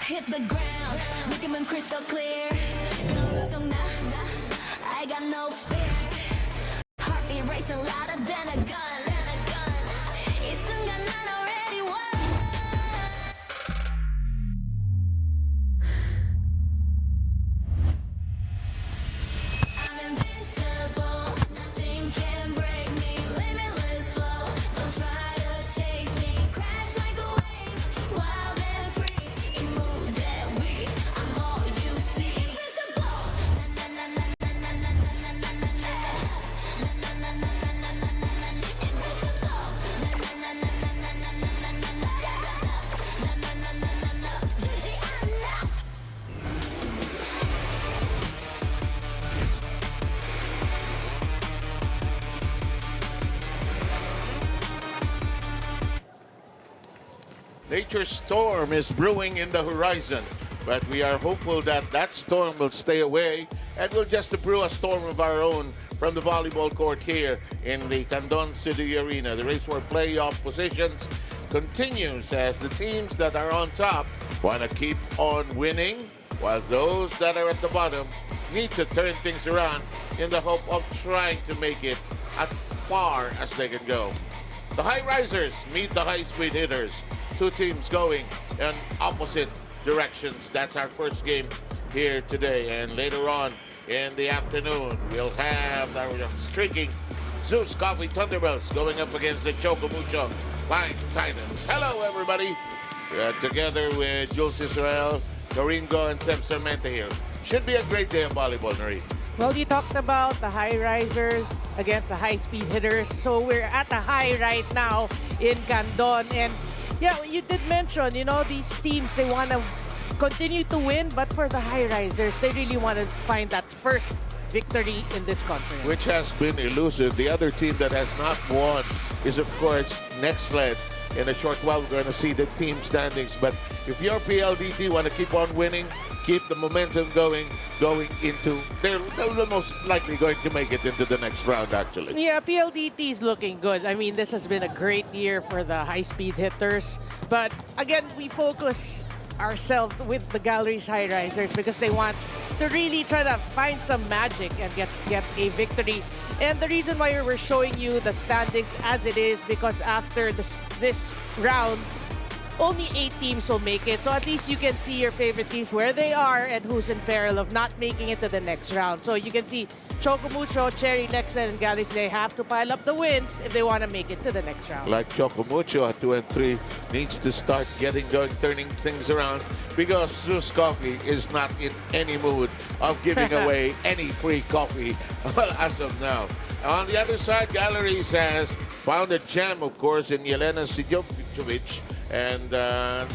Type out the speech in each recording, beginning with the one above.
hit the ground, 느낌은 crystal clear. I got no fear. Heartbeat racing louder than a gun. 이 순간 난 already won. I'm invincible, nothing can break me. Limitless flow, don't try to chase me. Crash like a wave, wild and free. You move that weak, I'm all you see. Invisible, na na na na na na na na na na na na. Na na na na na na na na na. Invisible, na na na na na na na na na na na. Na na na na na na. Gucci, I'm not. Nature's storm is brewing in the horizon, but we are hopeful that that storm will stay away and we'll just brew a storm of our own from the volleyball court here in the Candon City Arena. The race for playoff positions continues as the teams that are on top want to keep on winning, while those that are at the bottom need to turn things around in the hope of trying to make it as far as they can go. The high risers meet the high-speed hitters. Two teams going in opposite directions. That's our first game here today. And later on in the afternoon, we'll have our streaking Zeus Coffee Thunderbolts going up against the Chocomucho Flying Titans. Hello, everybody. Together with Jules Israel, Doringo, and Sem Sarmenta here. Should be a great day of volleyball, Nari. Well, you talked about the high risers against the high-speed hitters. So we're at the high right now in Candon. And yeah, you did mention, you know, these teams, they want to continue to win, but for the high risers, they really want to find that first victory in this conference. Which has been elusive. The other team that has not won is, of course, next led. In a short while, we're going to see the team standings. But if your PLDT want to keep on winning, keep the momentum going into, they're the most likely going to make it into the next round, actually. Yeah, PLDT is looking good. I mean, this has been a great year for the high-speed hitters. But again, we focus ourselves with the Galleries high risers because they want to really try to find some magic and get a victory. And the reason why we're showing you the standings as it is because after this round, only 8 teams will make it. So at least you can see your favorite teams where they are and who's in peril of not making it to the next round. So you can see Chocomucho, Cherry, Nexen, and Galleries, they have to pile up the wins if they want to make it to the next round. Like Chocomucho at 2 and 3 needs to start getting going, turning things around because Zeus Coffee is not in any mood of giving away any free coffee well, as of now. On the other side, Galleries has found a gem, of course, in Yelena Sidjovic, and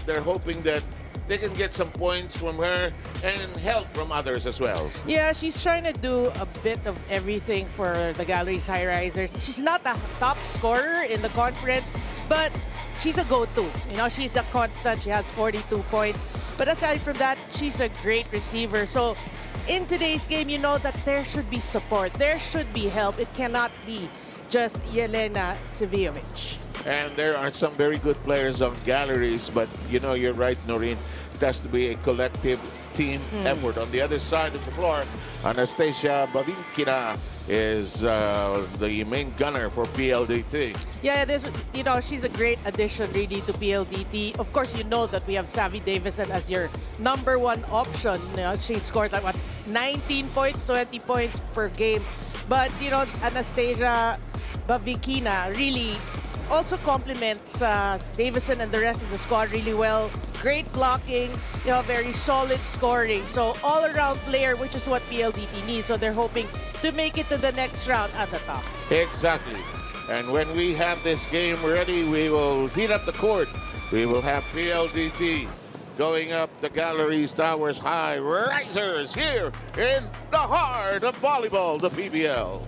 they're hoping that they can get some points from her and help from others as well. Yeah, she's trying to do a bit of everything for the Galleries high risers. She's not a top scorer in the conference, but she's a go-to. You know, she's a constant. She has 42 points. But aside from that, she's a great receiver. So in today's game, you know that there should be support. There should be help. It cannot be just Yelena Sidjovic. And there are some very good players on Galleries, but you know, you're right, Noreen. It has to be a collective team effort. On the other side of the floor, Anastasia Bavinkina is the main gunner for PLDT. Yeah, you know, she's a great addition really to PLDT. Of course, you know that we have Savvy Davison as your #1 option. You know, she scored like what, 19 points, 20 points per game. But you know, Anastasia Bavinkina really also complements Davison and the rest of the squad really well. Great blocking, you know, very solid scoring. So all-around player, which is what PLDT needs. So they're hoping to make it to the next round at the top. Exactly. And when we have this game ready, we will heat up the court. We will have PLDT going up the Galleries Towers High Risers here in the heart of volleyball, the PVL.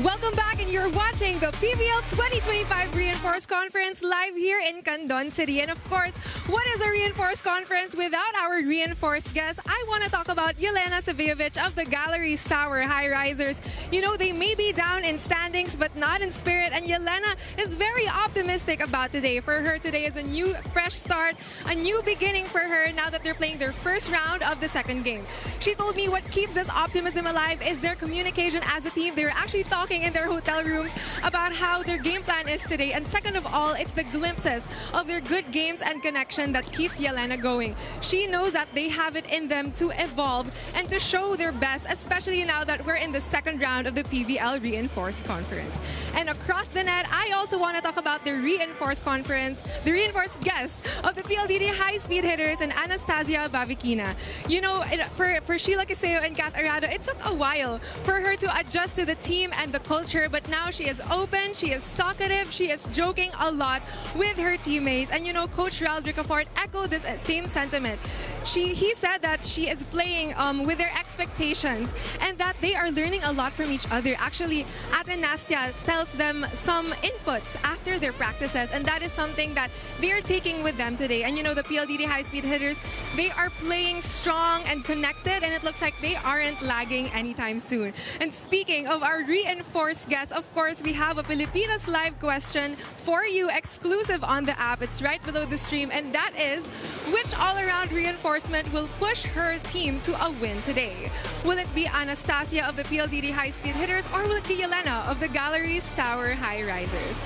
Welcome back, and you're watching the PVL 2025 Reinforced Conference live here in Candon City. And of course, what is a Reinforced Conference without our reinforced guest? I want to talk about Yelena Savijovic of the Galleries Tower High Risers. You know, they may be down in standings, but not in spirit. And Yelena is very optimistic about today. For her, today is a new, fresh start, a new beginning for her now that they're playing their first round of the second game. She told me what keeps this optimism alive is their communication as a team. They're actually talking in their hotel rooms about how their game plan is today. And second of all, it's the glimpses of their good games and connection that keeps Yelena going. She knows that they have it in them to evolve and to show their best, especially now that we're in the second round of the PVL Reinforced Conference. And across the net, I also want to talk about the Reinforced Conference, the reinforced guest of the PLDT high-speed hitters, and Anastasia Bavikina. You know, for Sheila Kiseo and Kath Arado, it took a while for her to adjust to the team and the culture, but now she is open, she is talkative, she is joking a lot with her teammates. And you know, Coach Rald Ricafort echoed this same sentiment. He said that she is playing with their expectations and that they are learning a lot from each other. Actually, Ate Nastia tells them some inputs after their practices, and that is something that they are taking with them today. And you know, the PLDT high-speed hitters, they are playing strong and connected, and it looks like they aren't lagging anytime soon. And speaking of our reinforced guests, of course, we have a Pilipinas Live question for you, exclusive on the app. It's right below the stream, and that is, which all-around reinforcement will push her team to a win today? Will it be Anastasia of the PLDT high-speed hitters, or will it be Yelena of the Galleries Tower High Risers?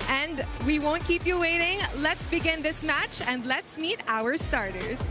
And we won't keep you waiting. Let's begin this match, and let's meet our starters.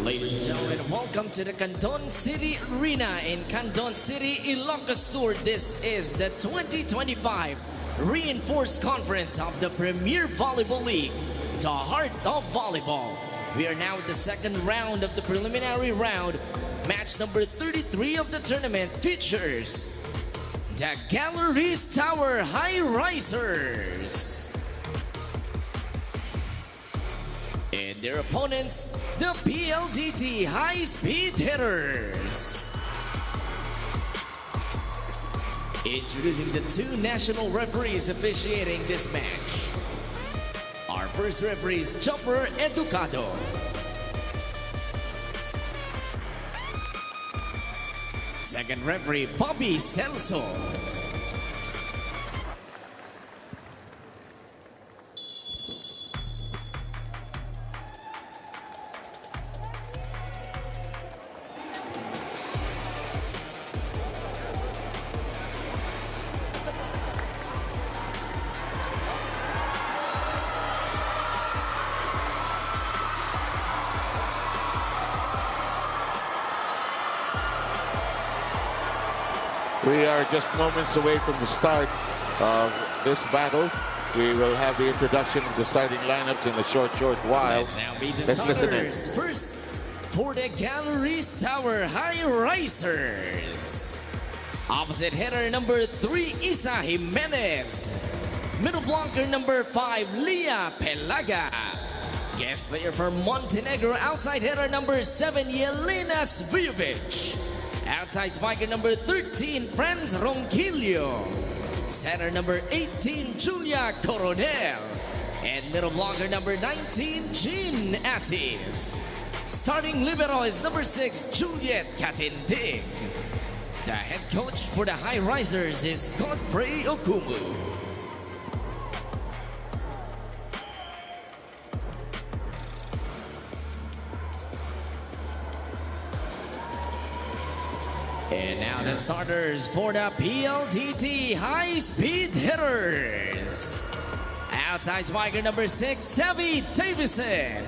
Ladies and gentlemen, welcome to the Candon City Arena in Candon City, Ilocos Sur. This is the 2025 Reinforced Conference of the Premier Volleyball League the heart of volleyball. We are now in the second round of the preliminary round. Match number 33 of the tournament features the Galleries Tower High Risers and their opponents, the PLDT High Speed Hitters. Introducing the two national referees officiating this match. Our first referee is Jumper Educado. Second referee, Bobby Celso. We are just moments away from the start of this battle. We will have the introduction of the starting lineups in a short while. Let's now meet the Let's listen in. starters. First, for the Galleries Tower High Risers. Opposite hitter number 3, Isa Jimenez. Middle blocker number 5, Leah Pelaga. Guest player from Montenegro, outside hitter number 7, Yelena Svijovic. Outside spiker number 13, Franz Ronquillo. Center number 18, Julia Coronel. And middle blocker number 19, Jean Assis. Starting libero is number 6, Juliet Katindig. The head coach for the High Risers is Godfrey Okumu. And now the starters for the PLDT High Speed Hitters. Outside spiker number 6, Savvy Davison.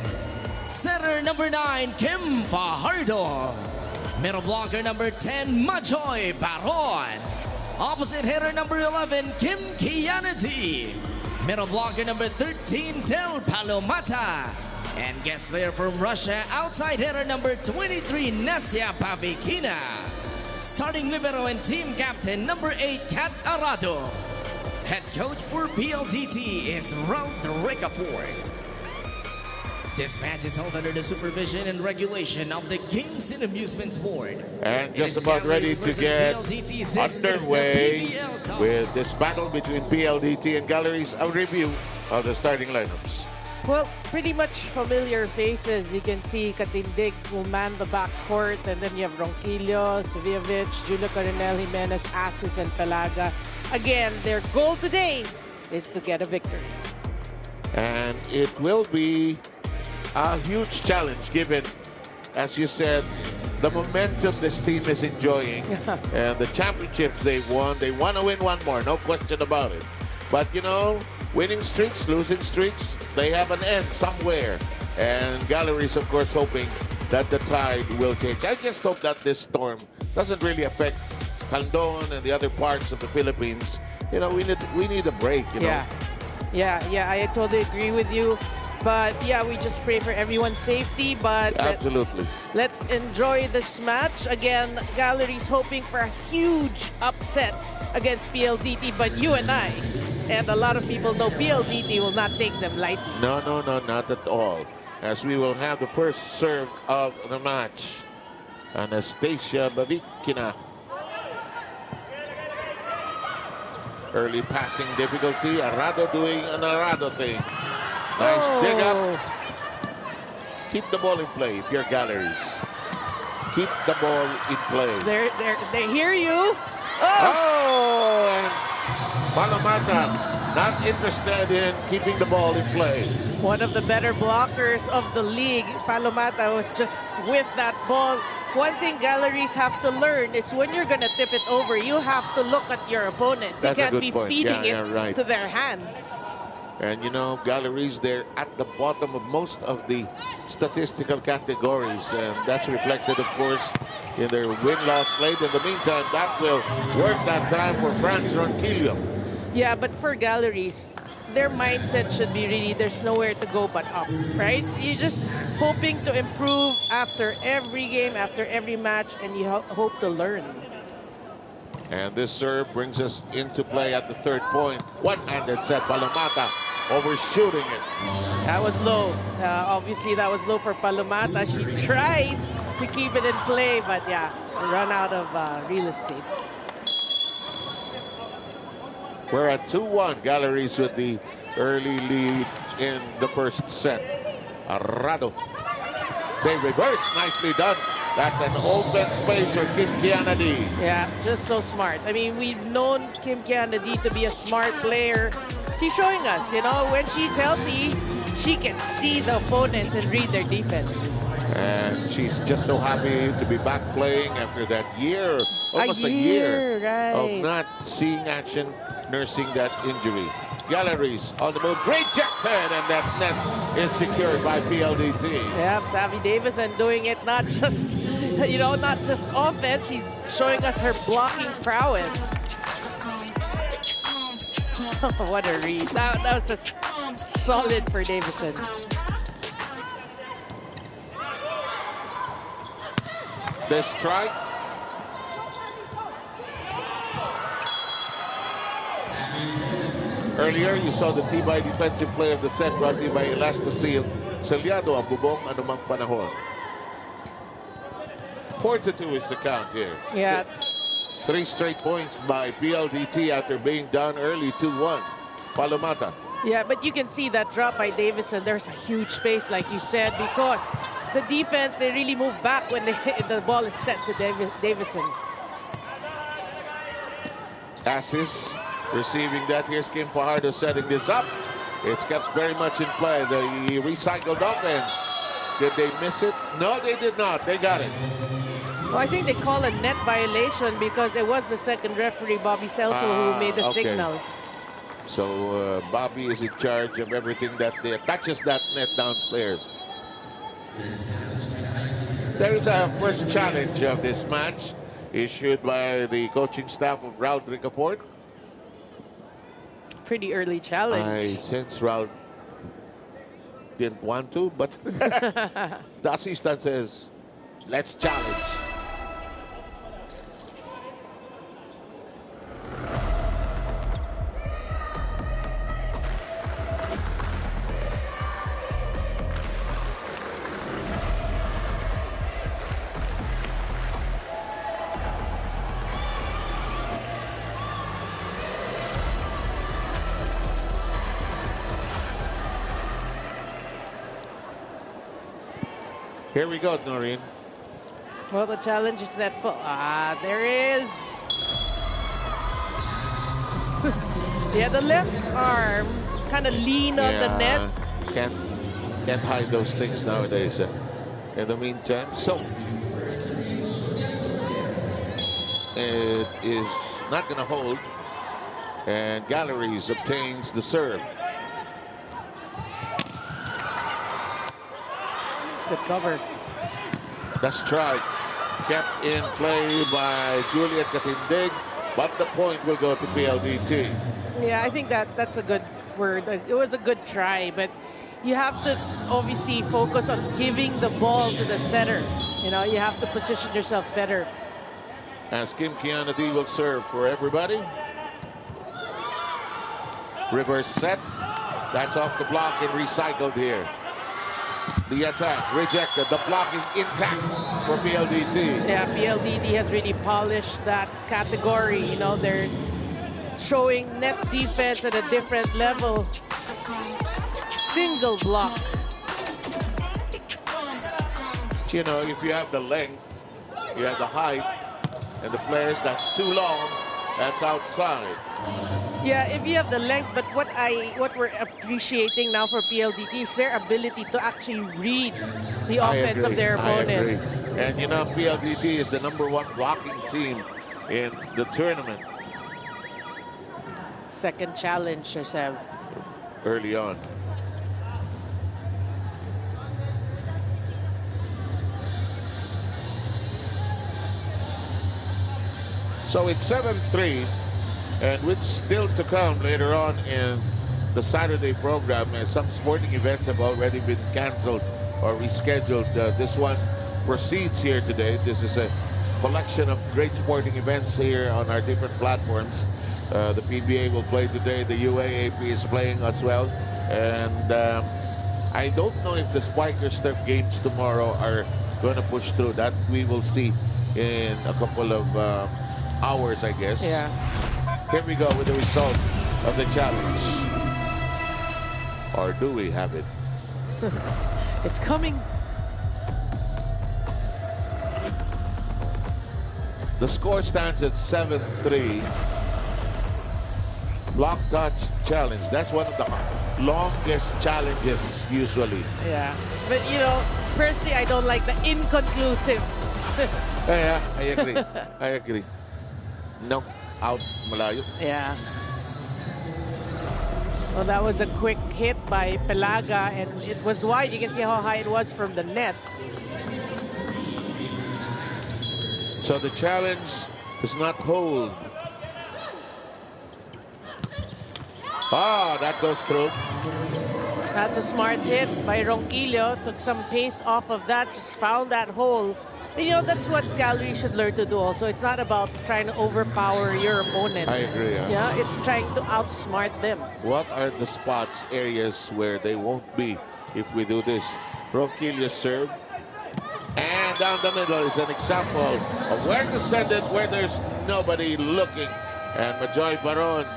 Center number 9, Kim Fajardo. Middle blocker number 10, Majoy Baron. Opposite hitter number 11, Kim Kianati. Middle blocker number 13, Tel Palomata. And guest player from Russia, outside hitter number 23, Nastya Pavikina. Starting libero and team captain number 8, Kat Arado. Head coach for PLDT is Ralph Ricafort. This match is held under the supervision and regulation of the Games and Amusements Board. And It just is about ready Galleries to versus get PLDT. This is the underway PVL talk. with this battle between PLDT and Galleries. A review of the starting lineups. Well, pretty much familiar faces. You can see Katindig will man the backcourt, and then you have Ronquillo, Svijovic, Julia Coronel, Jimenez, Assis, and Pelaga. Again, their goal today is to get a victory. And it will be a huge challenge given, as you said, the momentum this team is enjoying and the championships they've won. They want to win one more, no question about it. But, you know, winning streaks, losing streaks, they have an end somewhere. And Galleries, of course, hoping that the tide will change. I just hope that this storm doesn't really affect Candon and the other parts of the Philippines. You know, we need a break, you know. Yeah, I totally agree with you. But yeah, we just pray for everyone's safety. But Absolutely. let's enjoy this match. Again, Galleries hoping for a huge upset against PLDT. But you and I, and a lot of people know PLDT will not take them lightly. No, not at all. As we will have the first serve of the match. Anastasia Bavikina. Early passing difficulty. Arado doing an Arado thing. Nice dig up. Keep the ball in play if you're Galleries. Keep the ball in play. They hear you. Oh! And Palomata not interested in keeping the ball in play. One of the better blockers of the league. Palomata was just with that ball. One thing Galleries have to learn is when you're going to tip it over, you have to look at your opponents. That's you a can't good be point. feeding Yeah, right. to their hands. And you know, Galleries, they're at the bottom of most of the statistical categories. And that's reflected, of course, in their win-loss rate. In the meantime, that will work that time for Franz Ronquillo. Yeah, but for Galleries, their mindset should be really there's nowhere to go but up, right? You're just hoping to improve after every game, after every match, and you hope to learn. And this serve brings us into play at the third point. One-handed set, Palomata overshooting it. That was low. Obviously, that was low for Palomata. She tried to keep it in play, but yeah, run out of real estate. We're at 2-1. Galleries with the early lead in the first set. Arrado. They reverse. Nicely done. That's an open space for Kim Kianadi. Yeah, just so smart. I mean, we've known Kim Kianadi to be a smart player. She's showing us, you know, when she's healthy, she can see the opponents and read their defense. And she's just so happy to be back playing after that year, almost a year right. of not seeing action, nursing that injury. Galleries on the move, rejected, and that net is secured by PLDT. Yeah, Savvy Davison doing it not just, you know, not just offense. She's showing us her blocking prowess. What a read. That was just solid for Davison. The strike. Earlier, you saw the Tibay defensive play of the set brought to you by Elastosil. Selyado ang bubong anumang panahon. 4-2 is the count here. Yeah. 3 straight points by PLDT after being down early 2-1. Palomata. Yeah, but you can see that drop by Davison. There's a huge space, like you said, because the defense, they really move back when the ball is set to Davison. Assis receiving that. Here's Kim Fajardo setting this up. It's kept very much in play. The recycled offense. Did they miss it? No, they did not. They got it. Well, I think they call a net violation because it was the second referee, Bobby Celso, who made the signal. So Bobby is in charge of everything that touches that net downstairs. There is a first challenge of this match issued by the coaching staff of Raul Ricaport. Pretty early I challenge. sense Raul didn't want to, but the assistant says, let's challenge. Here we go, Noreen. Well, the challenge is net full. Ah, there is. Yeah, the left arm kind of lean on the net. Can't hide those things nowadays. In the meantime, so it is not going to hold, and Galleries obtains the serve. Good cover. The strike kept in play by Juliet Katindig, but the point will go to PLDT. Yeah, I think that's a good word. It was a good try, but you have to obviously focus on giving the ball to the setter. You know, you have to position yourself better. As Kim Kianadi will serve for everybody. Reverse set. That's off the block and recycled here. The attack rejected, the blocking intact for PLDT. Yeah, PLDT has really polished that category. You know, they're showing net defense at a different level. Single block. You know, if you have the length, you have the height, and the players that's too long, that's outside. Yeah, if you have the length, but what we're appreciating now for PLDT is their ability to actually read the offense of their opponents. And you know, PLDT is the #1 blocking team in the tournament. Second challenge, Josev. Early on. So it's 7-3, and with still to come later on in the Saturday program. Some sporting events have already been canceled or rescheduled. This one proceeds here today. This is a collection of great sporting events here on our different platforms. The PBA will play today. The UAAP is playing as well. And I don't know if the Spikers Turf games tomorrow are going to push through. That we will see in a couple of hours, I guess. Yeah. Here we go with the result of the challenge. Or do we have it? It's coming. The score stands at 7-3. Block touch challenge. That's one of the longest challenges usually. Yeah. But, you know, personally, I don't like the inconclusive. Yeah, I agree. I agree. No, out, malayo. Yeah. Well, that was a quick hit by Pelaga, and it was wide. You can see how high it was from the net. So the challenge does not hold. Ah, that goes through. That's a smart hit by Ronquillo. Took some pace off of that, just found that hole. And, you know, that's what Gallery should learn to do also. It's not about trying to overpower your opponent. I agree. Yeah, it's trying to outsmart them. What are the spots, areas where they won't be if we do this? Ronquillo serve. And down the middle is an example of where to send it, where there's nobody looking. And Majoy Baron,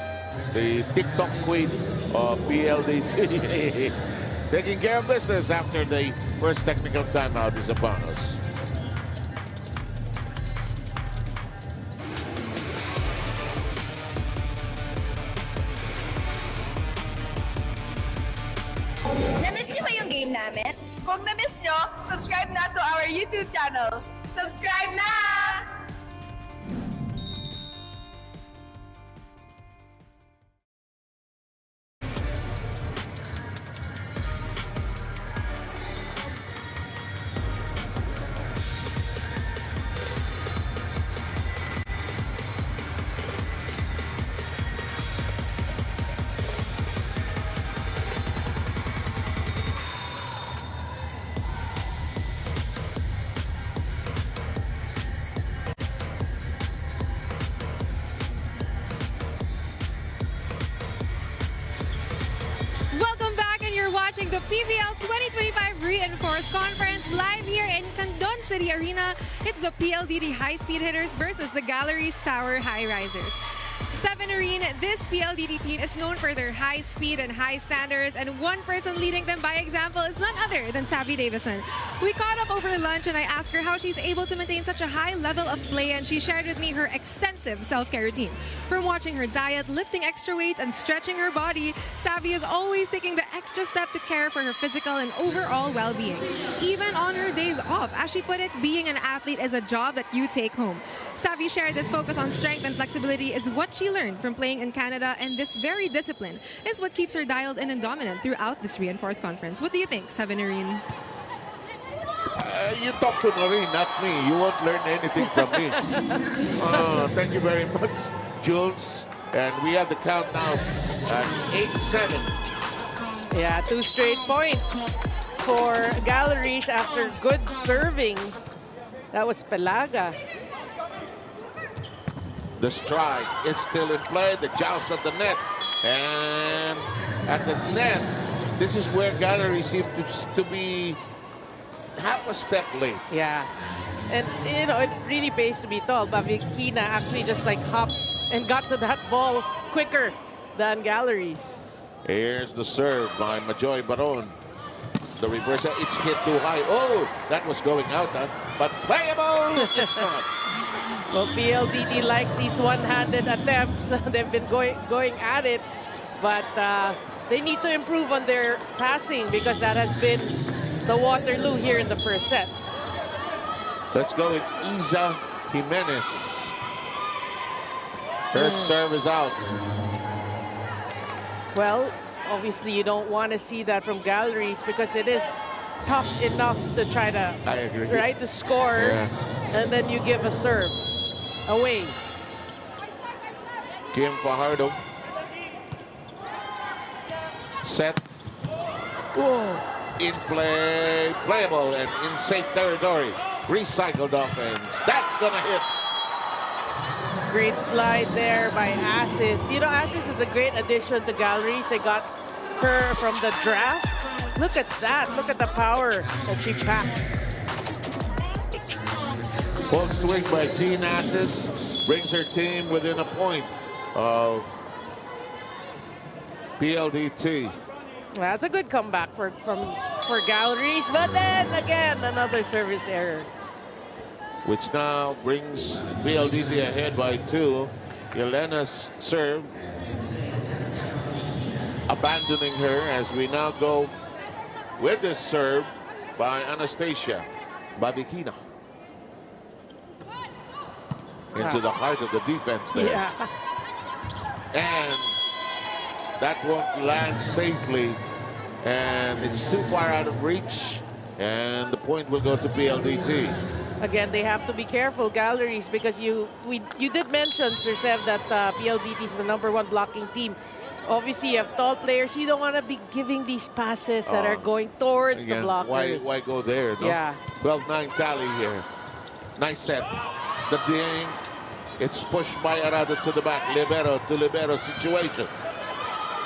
the TikTok queen of PLDT, taking care of business after the first technical timeout is upon us. Na-miss niyo ba yung game namin? Kung na-miss niyo, subscribe na to our YouTube channel. Subscribe na! Welcome back, and you're watching the PVL 2025 Reinforced Conference live here in Candon City Arena. It's the PLDT high-speed hitters versus the Galleries Tower High Risers. Seven Arena, this PLDT team is known for their high speed and high standards, and one person leading them by example is none other than Savvy Davison. We caught up over lunch and I asked her how she's able to maintain such a high level of play, and she shared with me her extensive self-care routine. From watching her diet, lifting extra weights, and stretching her body, Savvy is always taking the extra step to care for her physical and overall well-being. Even on her days off, as she put it, being an athlete is a job that you take home. Savvy shared this focus on strength and flexibility is what she learned from playing in Canada, and this very discipline is what keeps her dialed in and dominant throughout this Reinforced Conference. What do you think, Seven Arena? You talk to Noreen, not me. You won't learn anything from me. Thank you very much, Jules. And we have the count now at 8-7. Yeah, 2 straight points for Galleries after good serving. That was Pelaga. The strike is still in play. The joust at the net. And at the net, this is where Gallery seems to be half a step late. Yeah. And, you know, it really pays to be tall. But Vikina actually just like hopped and got to that ball quicker than Galleries. Here's the serve by Majoy Baron. The reverse, it's hit too high. Oh, that was going out, but playable, it's not. Well, PLDT likes these one-handed attempts. They've been going at it, but they need to improve on their passing because that has been the Waterloo here in the first set. Let's go with Isa Jimenez. Her serve is out. Well, obviously you don't want to see that from Galleries because it is tough enough to try to, I agree. right, to score, and then you give a serve away. Kim Fajardo. Set. Whoa. In play. Playable and in safe territory. Recycled offense. That's going to hit. Great slide there by Assis. You know, Assis is a great addition to Galleries. They got her from the draft. Look at that. Look at the power that she packs. Full swing by Jean Assis brings her team within a point of PLDT. That's a good comeback for Galleries. But then again, another service error. Which now brings PLDT ahead by 2. Yelena's serve, abandoning her as we now go with this serve by Anastasia Babikina. Into the heart of the defense there. Yeah. And that won't land safely. And it's too far out of reach. And the point will go to PLDT. Again, they have to be careful, Galleries, because you did mention, Sir Sev, that PLDT is the #1 blocking team. Obviously, you have tall players. You don't want to be giving these passes that are going towards Again, the blockers. Why go there? No? Yeah. 12-9 tally here. Nice set. The dink. It's pushed by Arado to the back. Libero to libero situation.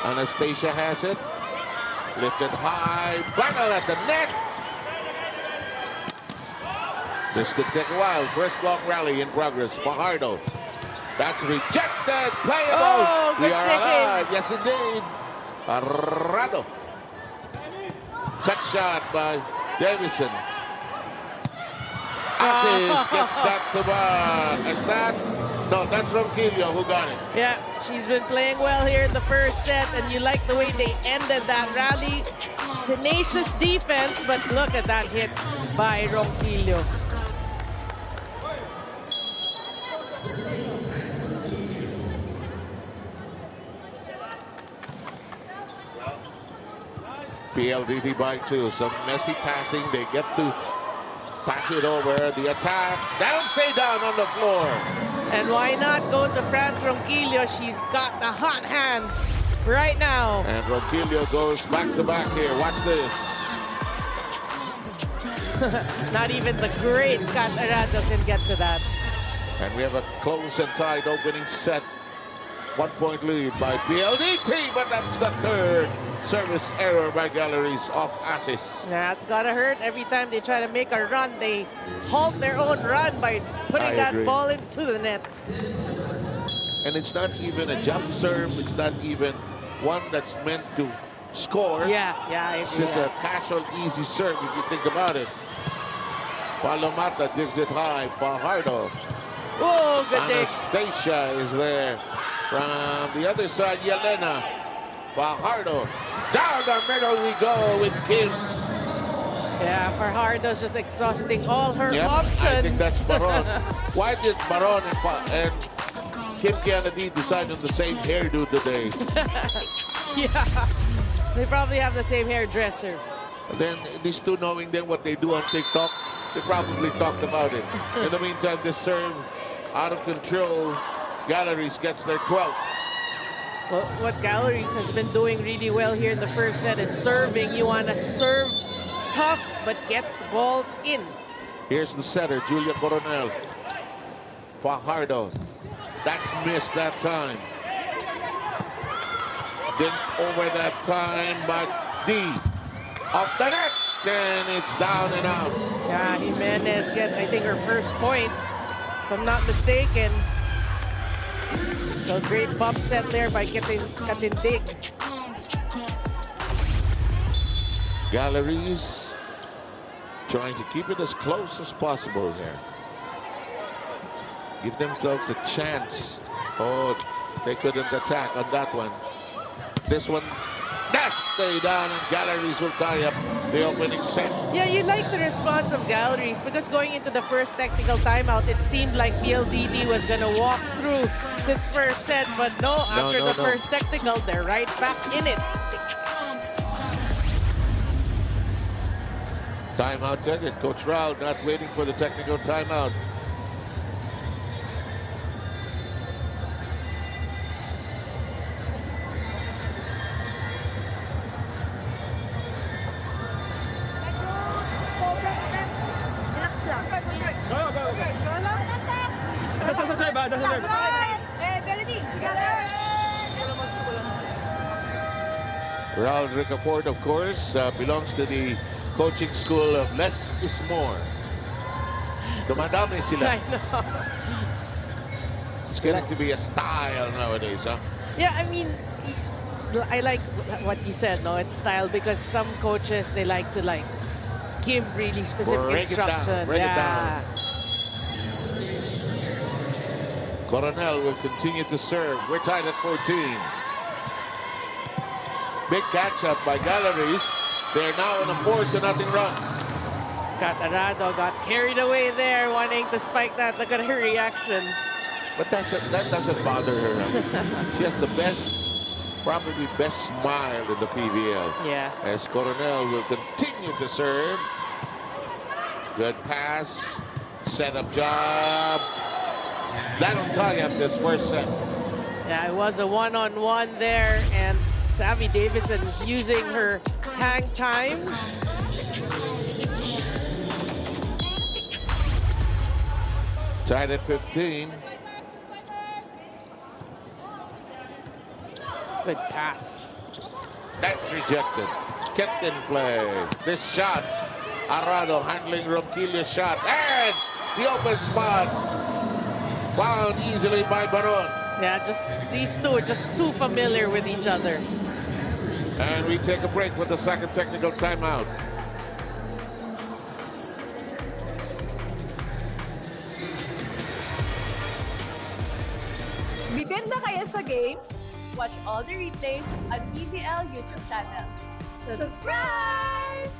Anastasia has it. Lifted high. Bangle at the net. This could take a while. First long rally in progress. Fajardo. That's rejected. Playable. Oh, We good are save. alive. Yes, indeed. Arado. Cut shot by Davison. Assis gets that to bar. Is that? No, that's Ronquillo who got it. Yeah, she's been playing well here in the first set, and you like the way they ended that rally. Tenacious defense, but look at that hit by Ronquillo. PLDT by 2. Some messy passing. They get to pass it over. The attack. That'll stay down on the floor. And why not go to France Ronquillo? She's got the hot hands right now. And Ronquillo goes back to back here. Watch this. Not even the great Kat Arado can get to that. And we have a close and tight opening set. 1 point lead by PLDT, but that's the third service error by Galleries off Assis. That's gotta hurt. Every time they try to make a run, they halt their own run by putting I that agree. ball into the net. And it's not even a jump serve. It's not even one that's meant to score. Yeah, I It's agree. just a casual, easy serve if you think about it. Palomata digs it high. Fajardo. Oh, good dig. Anastasia is there. From the other side, Yelena. Fajardo. Down the middle we go with Kim. Yeah, Fajardo's just exhausting all her Yep, options. I think that's Baron. Why did Baron and Kim Kennedy decide on the same hairdo today? Yeah, they probably have the same hairdresser. And then these two, knowing then what they do on TikTok, they probably talked about it. In the meantime, this serve out of control. Galleries gets their 12th. Well, what Galleries has been doing really well here in the first set is serving. You want to serve tough, but get the balls in. Here's the setter, Julia Coronel. Fajardo. That's missed that time. Then over that time, but D. Off the net. Then it's down and out. Yeah, Jimenez gets, I think, her first point, if I'm not mistaken. So great bump set there by Katindig. Galleries trying to keep it as close as possible here. Give themselves a chance. Oh, they couldn't attack on that one. This one does stay down, and Galleries will tie up the opening set. Yeah, you like the response of Galleries because going into the first technical timeout, it seemed like PLDT was going to walk through this first set, but no, after the first technical, they're right back in it. Timeout taken. Coach Raul not waiting for the technical timeout. Raul Ricafort, of course, belongs to the coaching school of less is more. Dumadami sila. I know. It's getting to be a style nowadays, huh? Yeah, I mean, I like what you said, no? It's style because some coaches, they like to give really specific Break it down, instruction. break it yeah. down. Coronel will continue to serve. We're tied at 14. Big catch-up by Galleries. They're now on a 4-0 run. Catarado got carried away there, wanting to spike that. Look at her reaction. But that doesn't bother her. She has the best, probably best smile in the PVL. Yeah. As Coronel will continue to serve. Good pass. Set-up job. That'll tie up this first set. Yeah, it was a one-on-one there, and Savvy Davison using her hang time. Tied at 15. Good pass. That's rejected. Kept in play. This shot. Arado handling Ronquillo's shot. And the open spot. Found easily by Baron. Yeah, just these two are just too familiar with each other. And we take a break with the second technical timeout. Bitin na kayo sa games? Watch all the replays on PVL YouTube channel. Subscribe!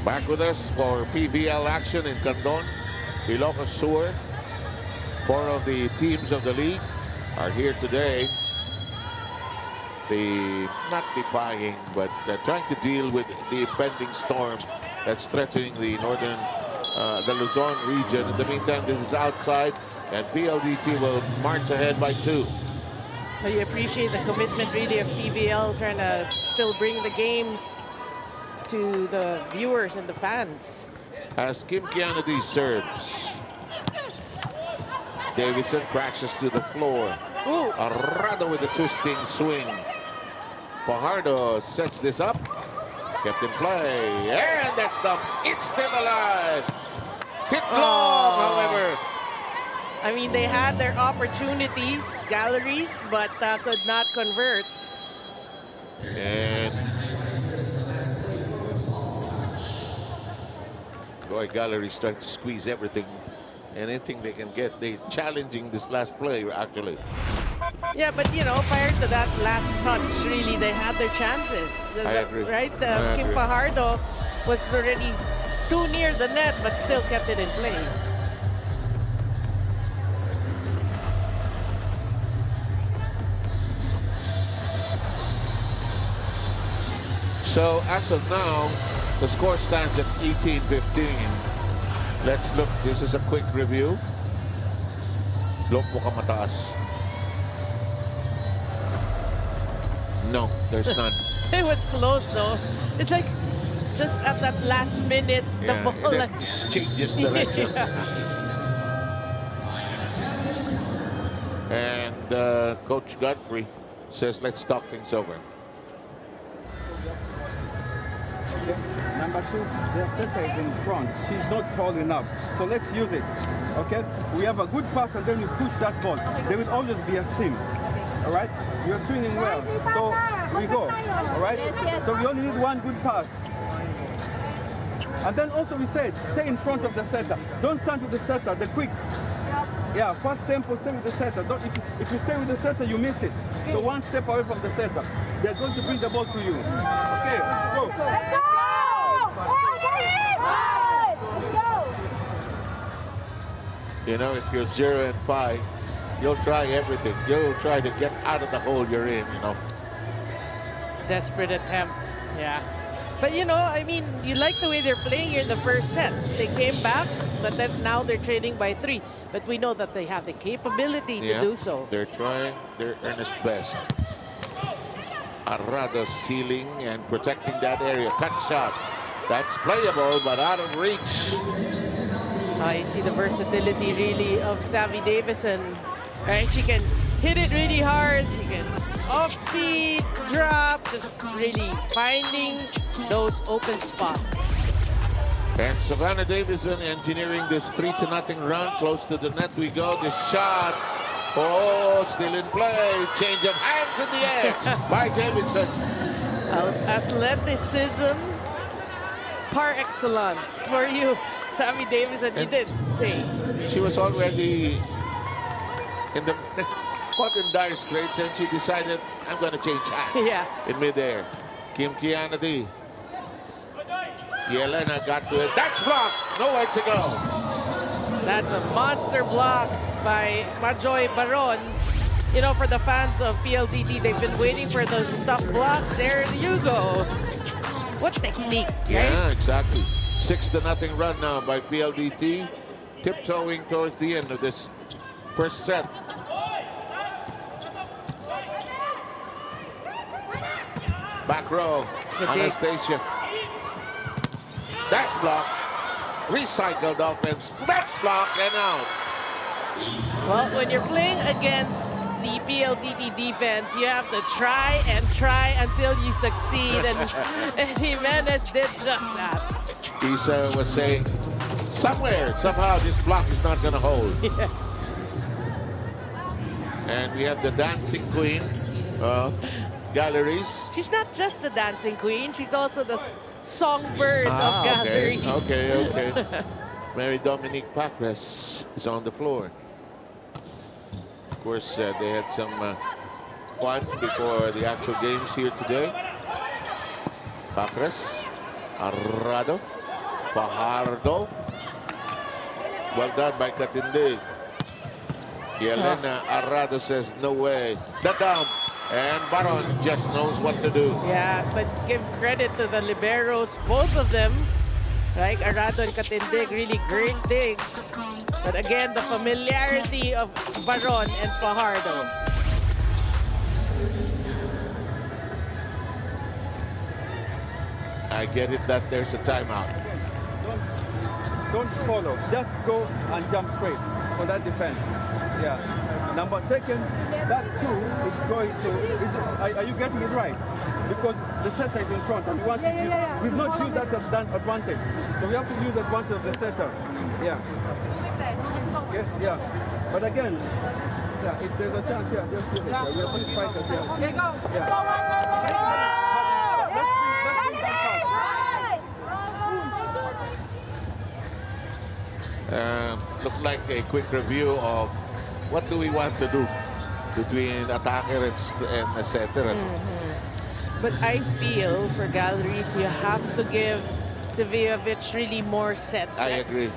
Back with us for PVL action in Candon, Ilocos Sur. 4 of the teams of the league are here today. Not defying, but trying to deal with the impending storm that's threatening the northern, the Luzon region. In the meantime, this is outside, and PLDT will march ahead by 2. So you appreciate the commitment really of PVL trying to still bring the games to the viewers and the fans. As Kim Kennedy serves. Davison crashes to the floor. Ooh. Arado with the twisting swing. Fajardo sets this up. Kept in play. And that's the instant alive. Hit long, however. I mean, they had their opportunities, Galleries, but could not convert. And boy, Galleries trying to squeeze everything, anything they can get. They're challenging this last play, actually. Yeah, but you know, prior to that last touch, really, they had their chances. I agree. Right? I Kim agree. Fajardo was already too near the net, but still kept it in play. So as of now, the score stands at 18-15. Let's look. This is a quick review. Look, mukhang mataas. No, there's none. It was close, though. It's like just at that last minute, the Yeah, ball that like changes direction. Yeah. And Coach Godfrey says, let's talk things over. Number 2, the setter is in front. She's not tall enough. So let's use it. Okay? We have a good pass and then you push that ball. There will always be a seam. All right? You're swinging well. So we go. All right? So we only need one good pass. And then also we said, stay in front of the setter. Don't stand with the setter. The quick. Yeah, fast tempo, stay with the setter. Don't, if you stay with the setter, you miss it. So one step away from the setter. They're going to bring the ball to you. Okay, go. Let's go! You know, if you're 0 and 5, you'll try everything. You'll try to get out of the hole you're in, you know. Desperate attempt, yeah. But you know, I mean, you like the way they're playing here in the first set. They came back, but then now they're trailing by 3. But we know that they have the capability to do so. They're trying their earnest best. Arrado sealing and protecting that area. Cut shot. That's playable, but out of reach. You see the versatility really of Savvy Davison. Right? She can hit it really hard. She can off speed, drop, just really finding those open spots. And Savannah Davison engineering this 3-0 run. Close to the net we go. The shot. Oh, still in play. Change of hands in the air by Davison. Athleticism par excellence for you. Savvy Davison, you did say. She was already in the caught in dire straits, and she decided, I'm going to change hands in midair. Kim Kianati. Yelena got to it. That's blocked. Nowhere to go. That's a monster block by Majoy Baron. You know, for the fans of PLDT, they've been waiting for those stop blocks. There you go. What technique, right? Yeah, exactly. 6-0 run now by PLDT. Tiptoeing towards the end of this first set. Back row, Anastasia. That's blocked. Recycled offense. That's blocked and out. Well, when you're playing against the PLDT defense, you have to try and try until you succeed. And Jimenez did just that. Isa was saying, somewhere, somehow, this block is not going to hold. Yeah. And we have the dancing queen, Galleries. She's not just the dancing queen, she's also the songbird of Galleries. Okay. Mary Dominique Pacres is on the floor. Of course, they had some fun before the actual games here today. Pacres, Arrado, Fajardo. Well done by Katinde. Yelena Arrado says, no way. The dump. And Baron just knows what to do. Yeah, but give credit to the liberos, both of them. Like Arrado and Katindig, really great digs. But again, the familiarity of Baron and Fajardo. I get it that there's a timeout. Don't follow. Just go and jump straight for that defense. Yeah. Number second, that too is going to. Are you getting it right? Because the setter is in front, and we want to use. We've not used that advantage, so we have to use the advantage of the setter. Yeah. Okay. Yeah. But again, yeah, if there's a chance, yeah, just give it. Yeah, we are both fighters here. Yeah. Let's bring that fast. Look like a quick review of what do we want to do between attacker and the setter. But I feel for Galleries, you have to give Sevijovic really more sets. I agree.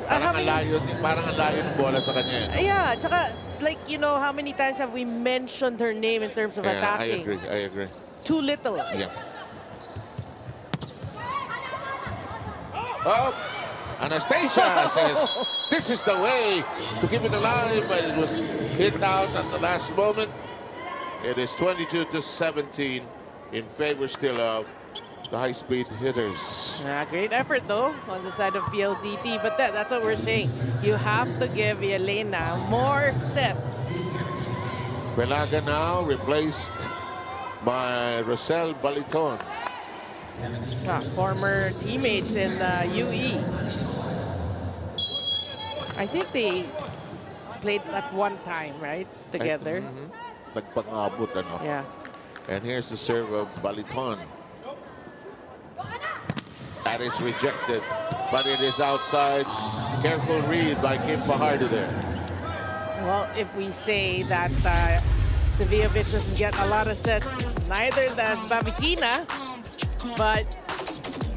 Parang ang layo ng bola sa kanya. Yeah, tsaka, like, you know, how many times have we mentioned her name in terms of attacking? I agree. Too little. Yeah. Oh, Anastasia says, this is the way to keep it alive, but it was hit out at the last moment. It is 22-17 in favor still of the high-speed hitters. Great effort, though, on the side of PLDT. But that's what we're saying. You have to give Yelena more sets. Belaga now replaced by Rosel Baliton. Former teammates in UE. I think they played at one time, right? Together. Nagpangabot, ano? Yeah. And here's the serve of Baliton. That is rejected, but it is outside. Careful read by Kim Fajardo there. Well, if we say that Sevijovic doesn't get a lot of sets, neither does Babikina, but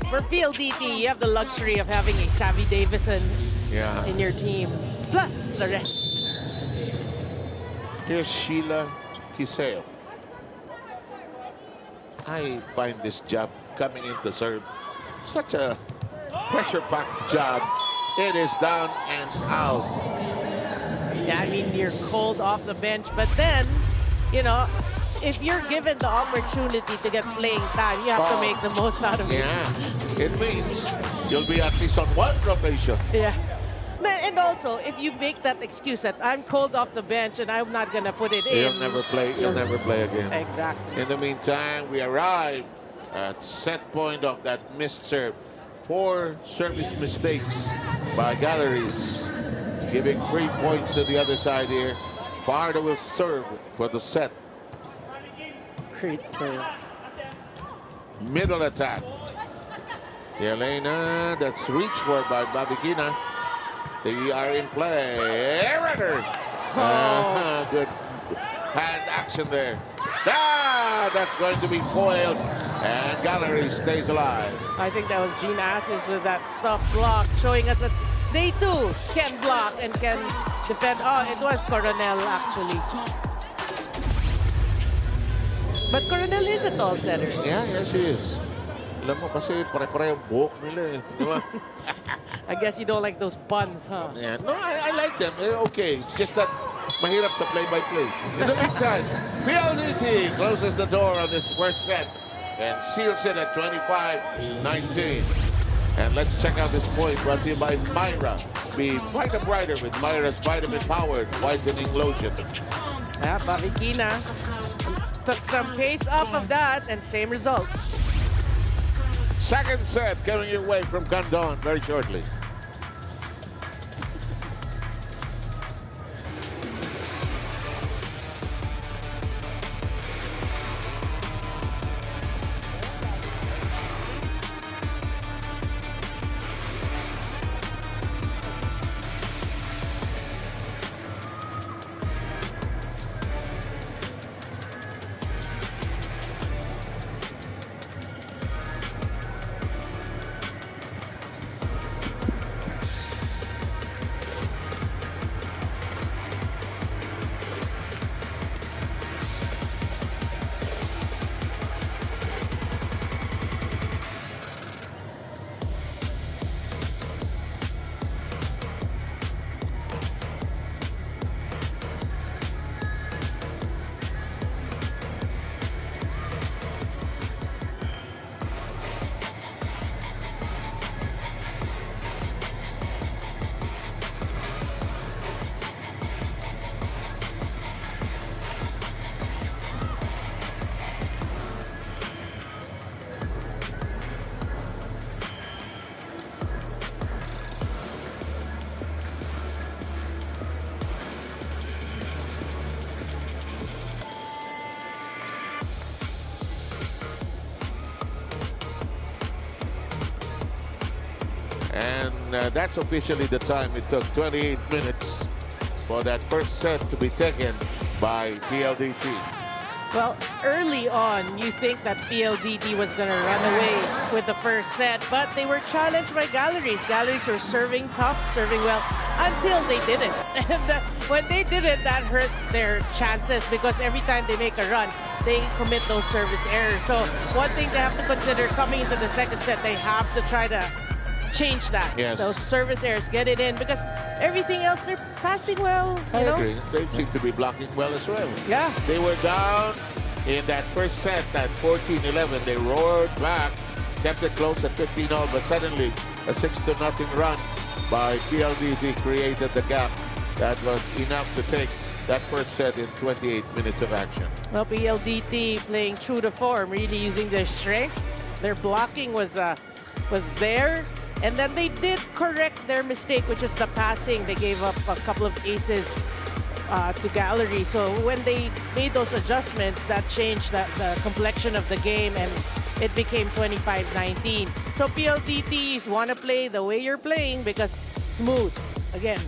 for PLDT, you have the luxury of having a Savvy Davison Yeah. in your team, plus the rest. Here's Sheila Kiseo. I find this job coming into serve such a pressure-packed job. It is down and out. Yeah, I mean, you're cold off the bench, but then, you know, if you're given the opportunity to get playing time, you have to make the most out of it. Yeah, it means you'll be at least on one rotation. Yeah. And also, if you make that excuse that I'm cold off the bench and I'm not going to put it in. He'll never play. He'll never play again. Exactly. In the meantime, we arrive at set point of that missed serve. 4 service mistakes by Galleries, giving 3 points to the other side here. Pardo will serve for the set. Great serve. Middle attack. Elena, that's reached for by Babikina. They are in play. Runner. Good hand action there. That's going to be foiled. And Gallery stays alive. I think that was Gene Assis with that stuff block, showing us that they too can block and can defend. Oh, it was Coronel actually. But Coronel is a tall setter. Yeah, yes he is. Alam mo kasi pare-pare yung buhok nila eh. Di ba? I guess you don't like those buns, huh? Yeah. No, I like them. They're okay. It's just that mahirap sa play-by-play. In the meantime, PLDT closes the door on this first set and seals it at 25-19. And let's check out this point brought to you by Myra. Be brighter brighter with Myra's vitamin-powered whitening lotion. Yeah, Babikina took some pace off of that and same result. Second set coming your way from Candon very shortly. And that's officially the time. It took 28 minutes for that first set to be taken by PLDT. Well, early on, you think that PLDT was going to run away with the first set, but they were challenged by Galleries. Galleries were serving tough, serving well, until they didn't. And when they didn't, that hurt their chances because every time they make a run, they commit those service errors. So one thing they have to consider coming into the second set, they have to try to change that. Yes. Those service errors, get it in, because everything else, they're passing well. I You know? agree. They seem to be blocking well as well. Yeah. They were down in that first set at 14-11. They roared back, kept it close at 15-all, but suddenly a 6-0 run by PLDT created the gap that was enough to take that first set in 28 minutes of action. Well, PLDT playing true to form, really using their strengths. Their blocking was there. And then they did correct their mistake, which is the passing. They gave up a couple of aces to Gallery. So when they made those adjustments, that changed the complexion of the game, and it became 25-19. So PLDTs want to play the way you're playing because smooth. Again,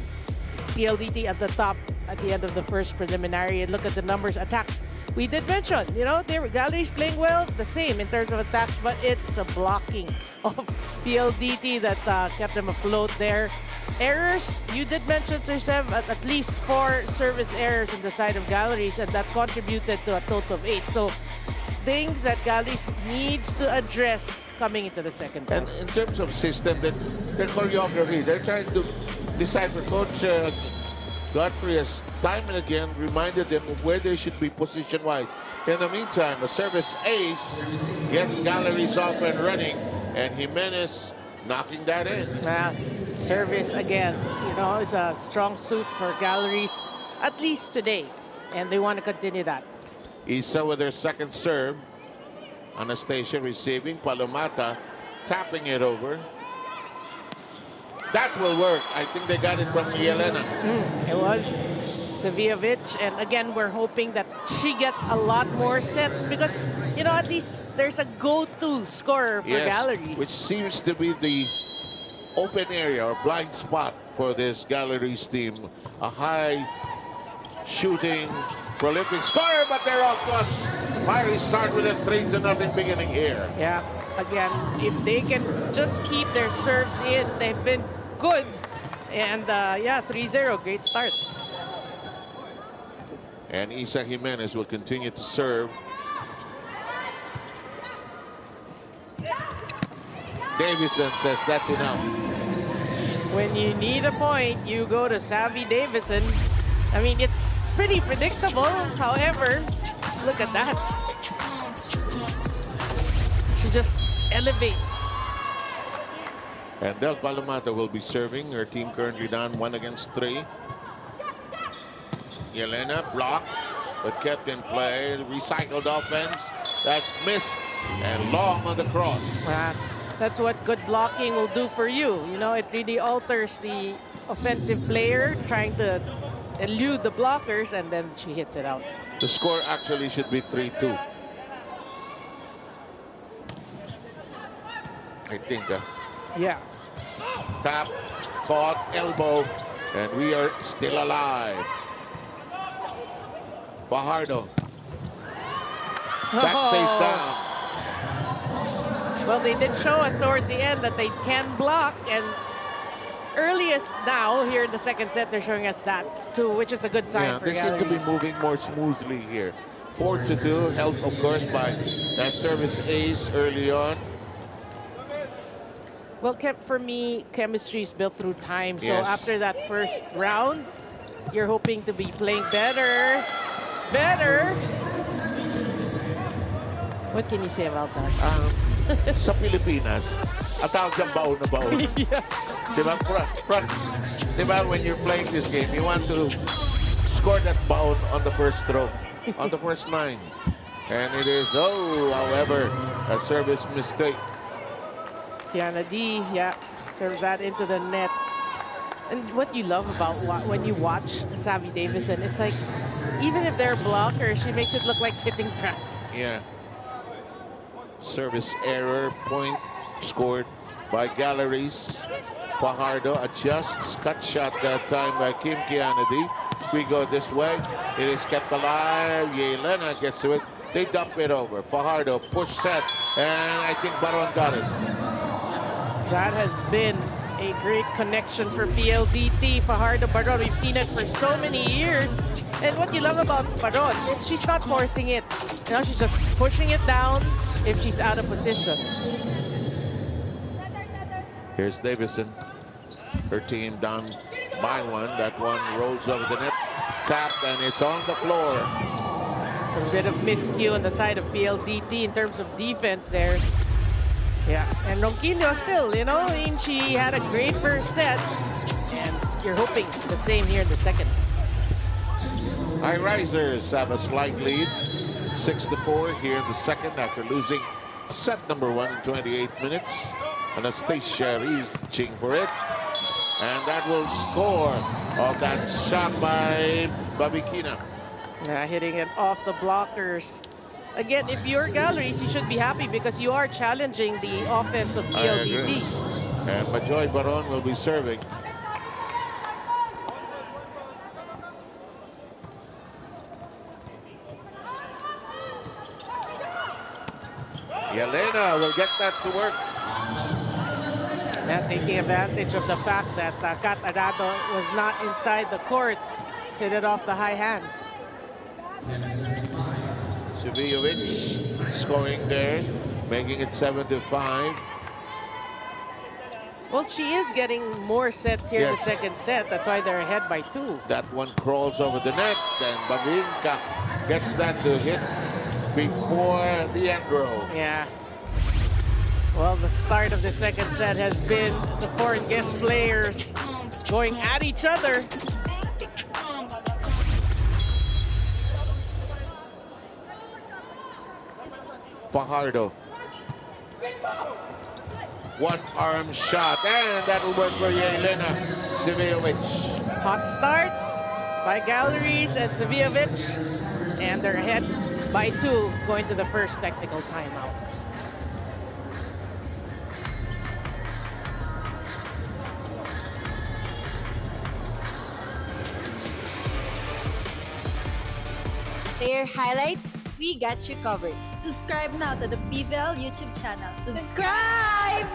PLDT at the top at the end of the first preliminary. And look at the numbers. Attacks we did mention, you know, their galleries playing well, the same in terms of attacks, but it's a blocking of PLDT that kept them afloat there. Errors, you did mention, Sir Sev, at least 4 service errors on the side of galleries, and that contributed to a total of 8. So things that galleries needs to address coming into the second set. And in terms of system, their choreography, they're trying to decipher. Coach Godfrey has time and again reminded them of where they should be position-wise. In the meantime, a service ace gets galleries off and running, and Jimenez knocking that in. Service again, you know, is a strong suit for galleries, at least today, and they want to continue that. Isa with their second serve. Anastasia receiving. Palomata tapping it over. That will work. I think they got it from Yelena. It was Savijovic, and again, we're hoping that she gets a lot more sets because, you know, at least there's a go-to scorer for galleries. Which seems to be the open area or blind spot for this galleries team. A high shooting, prolific scorer, but they're off to us. Fiery start with a 3-0 beginning here. Yeah, again, if they can just keep their serves in, they've been good. And yeah, 3-0, great start. And Isa Jimenez will continue to serve. Davison says that's enough. When you need a point, you go to Savvy Davison. I mean, it's pretty predictable. However, look at that. She just elevates. And Del Palomata will be serving. Her team currently down 1-3. Yelena blocked, but kept in play. Recycled offense. That's missed. And long on the cross. That's what good blocking will do for you. You know, it really alters the offensive player trying to elude the blockers, and then she hits it out. The score actually should be 3-2. I think. Yeah. Tap, caught, elbow, and we are still alive. Fajardo. That stays down. Well, they did show us towards the end that they can block, and earliest now here in the second set, they're showing us that too, which is a good sign for they seem to be galleries. moving more smoothly here. 4-2, helped of course by that service ace early on. Well, for me, chemistry is built through time. So Yes. after that first round, you're hoping to be playing better. Better. What can you say about that? Sa Pilipinas, ang tawag dyan baon na baon. Diba? Diba, when you're playing this game, you want to score that baon on the first throw, on the first line. And it is, however, a service mistake. Tiana D, serves that into the net. And what you love about when you watch Savvy Davison, it's like, even if they're blockers, she makes it look like hitting practice. Yeah. Service error, point scored by Galleries. Fajardo adjusts, cut shot that time by Kim Kianadi. We go this way. It is kept alive. Yelena gets to it. They dump it over. Fajardo push set, and I think Baron got it. That has been a great connection for PLDT. Fajardo Baron, we've seen it for so many years. And what you love about Baron is she's not forcing it. You know, she's just pushing it down if she's out of position. Here's Davison. Her team down by 1. That one rolls over the net. Tapped, and it's on the floor. A bit of miscue on the side of PLDT in terms of defense there. Yeah, and Ronquillo still, you know, I mean, she had a great first set, and you're hoping the same here in the second. High Risers have a slight lead, 6-4 here in the second after losing set number 1 in 28 minutes. Anastasia reaching for it, and that will score off that shot by Babikina. Yeah, hitting it off the blockers. Again, if you're Galleries, you should be happy because you are challenging the offense of PLDT. And Majoy Baron will be serving. Yelena will get that to work. And taking advantage of the fact that Kat Arado was not inside the court, hit it off the high hands. Subijovic scoring there, making it 7-5. Well, she is getting more sets here in the Yes. second set. That's why they're ahead by 2. That one crawls over the net, and Bavinka gets that to hit before the end row. Yeah. Well, the start of the second set has been the foreign guest players going at each other. Fajardo. One arm shot, and that'll work for Yelena Subijovic. Hot start by Galleries and Subijovic, and they're ahead by 2 going to the first technical timeout. Player highlights, we got you covered. Subscribe now to the PVL YouTube channel. Subscribe!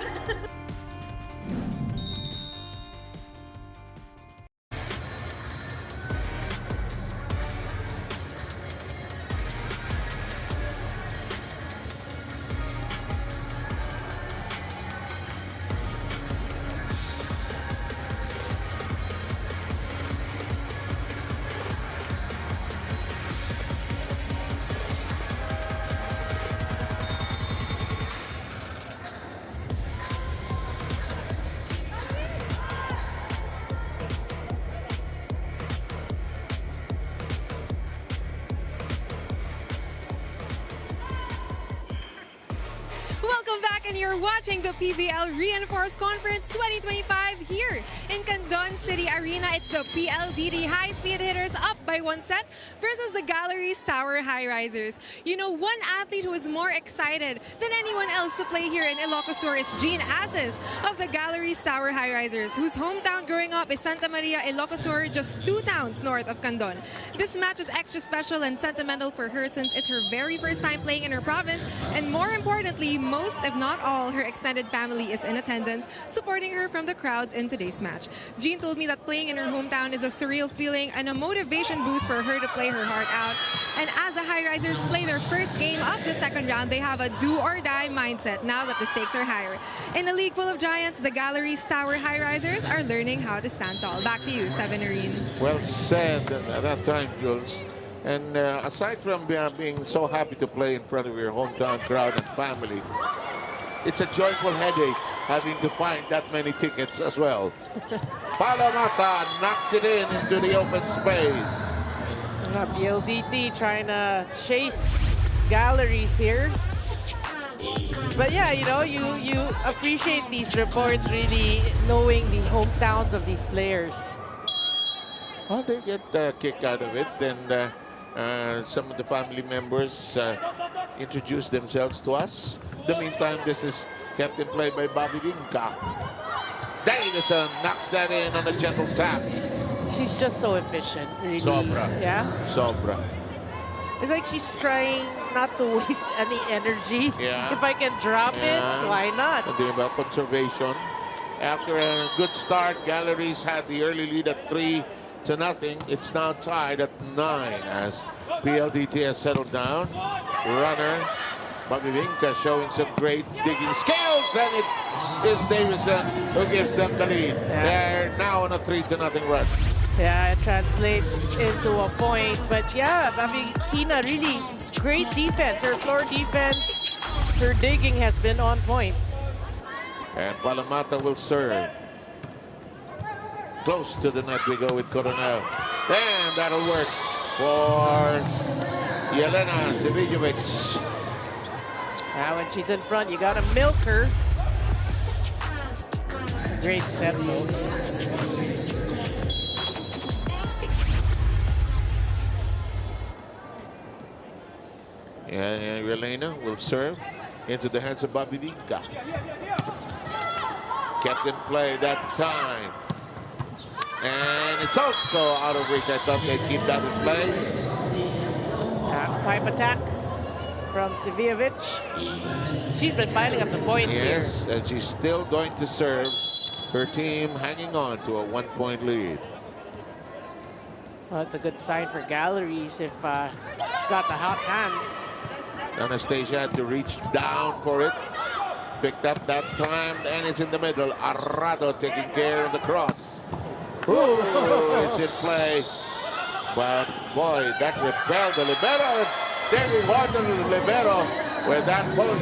Welcome back, and you're watching the PVL Reinforced Conference 2025 here in Candon City Arena. It's the PLDT high-speed hitters up by 1 set versus the Galleries Tower High Risers. You know, one athlete who is more excited than anyone else to play here in Ilocos Sur is Jean Assis of the Galleries Tower High Risers, whose hometown growing up is Santa Maria, Ilocos Sur, just 2 towns north of Candon. This match is extra special and sentimental for her since it's her very first time playing in her province, and more importantly, most if not all her extended family is in attendance, supporting her from the crowds in today's match. Jean told me that playing in her hometown is a surreal feeling and a motivation boost for her to play her heart out. And as the High Risers play their first game of the second round, they have a do-or-die mindset now that the stakes are higher. In a league full of giants, the Galleries Tower High Risers are learning how to stand tall. Back to you, Sevenarine. Well said at that time, Jules. And aside from being so happy to play in front of your hometown crowd and family, it's a joyful headache having to find that many tickets as well. Palamata knocks it into the open space. PLDT trying to chase Galleries here. But yeah, you know, you appreciate these reports, really knowing the hometowns of these players. Well, they get a kick out of it, and some of the family members introduce themselves to us. In the meantime, this is kept in play by Bobby Vinca. Davison knocks that in on a gentle tap. She's just so efficient, really. Sobra. Yeah? Sobra. It's like she's trying not to waste any energy. Yeah. If I can drop it, why not? Something about conservation. After a good start, Galleries had the early lead at 3-0. It's now tied at 9 as PLDT has settled down. Runner, Bobby Vinca showing some great digging skills, and it is Davison who gives them the lead. Yeah. They're now on a 3-0 run. Yeah, it translates into a point. But yeah, I mean, Kina really great defense. Her floor defense, her digging has been on point. And Palamata will serve. Close to the net we go with Coronel. And that'll work for Yelena Subijovic. Now when she's in front, you gotta milk her. Great set though. And Yelena will serve into the hands of Bobby Vinca. Kept in play that time. And it's also out of reach. I thought they'd keep that in play. Pipe attack. from Sivijevic. She's been piling up the points here. Yes, and she's still going to serve. Her team hanging on to a 1-point lead. Well, it's a good sign for Galleries if she's got the hot hands. Anastasia had to reach down for it. Picked up that time, and it's in the middle. Arrado taking care of the cross. Ooh, it's in play. But boy, that repelled the libero. They rewarded the libero with that point.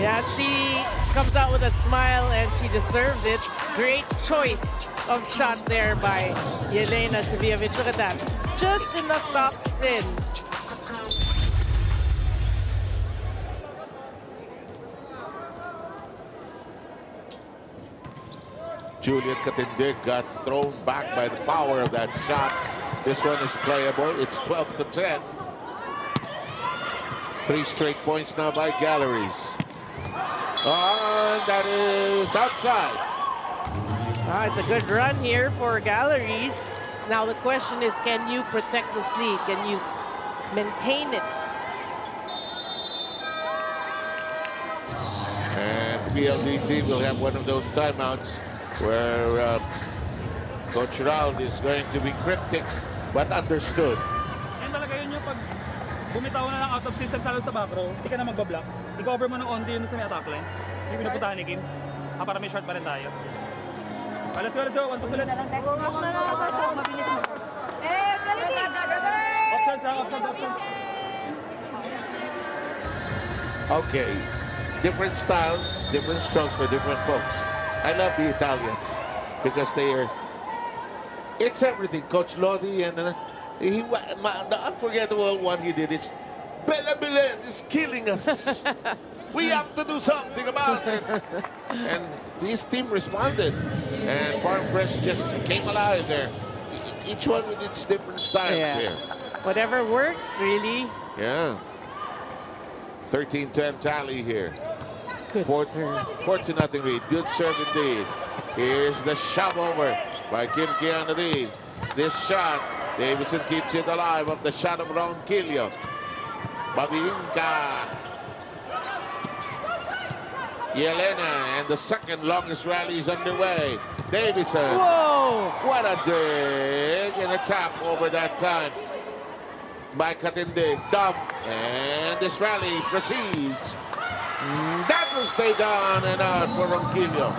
Yeah, she comes out with a smile and she deserved it. Great choice of shot there by Yelena Sivijevic. Look at that. Just enough top spin. Juliet Katindig got thrown back by the power of that shot. This one is playable. It's 12-10. 3 straight points now by Galleries. And that is outside. It's a good run here for Galleries. Now the question is, can you protect this lead? Can you maintain it? And PLDT will have one of those timeouts where Coach Raul is going to be cryptic but understood. Yan talaga yun yung pag bumitaw na lang out of system sa back row, hindi ka na magbablock. I-cover mo ng onti yun sa may attack line. Yung pinupuntahan ni Kim. Para may short pa rin tayo. Let's go. 1 2 ulit. Options. Okay, different styles, different strokes for different folks. I love the Italians because it's everything. Coach Lodi and the unforgettable one he did is Bella Belen is killing us. We have to do something about it. And this team responded. And Farm Fresh just came alive there. Each one with its different styles here. Whatever works, really. Yeah. 13-10 tally here. Good serve. 4-0 lead. Good serve indeed. Here's the shove over by Kim Kianadi. This shot, Davison keeps it alive of the shot of Ronquillo. Babinka. Yelena, and the second longest rally is underway. Davison. Whoa! What a dig, and a tap over that time by Katindig. Dump, and this rally proceeds. That will stay down and out for Ronquillo.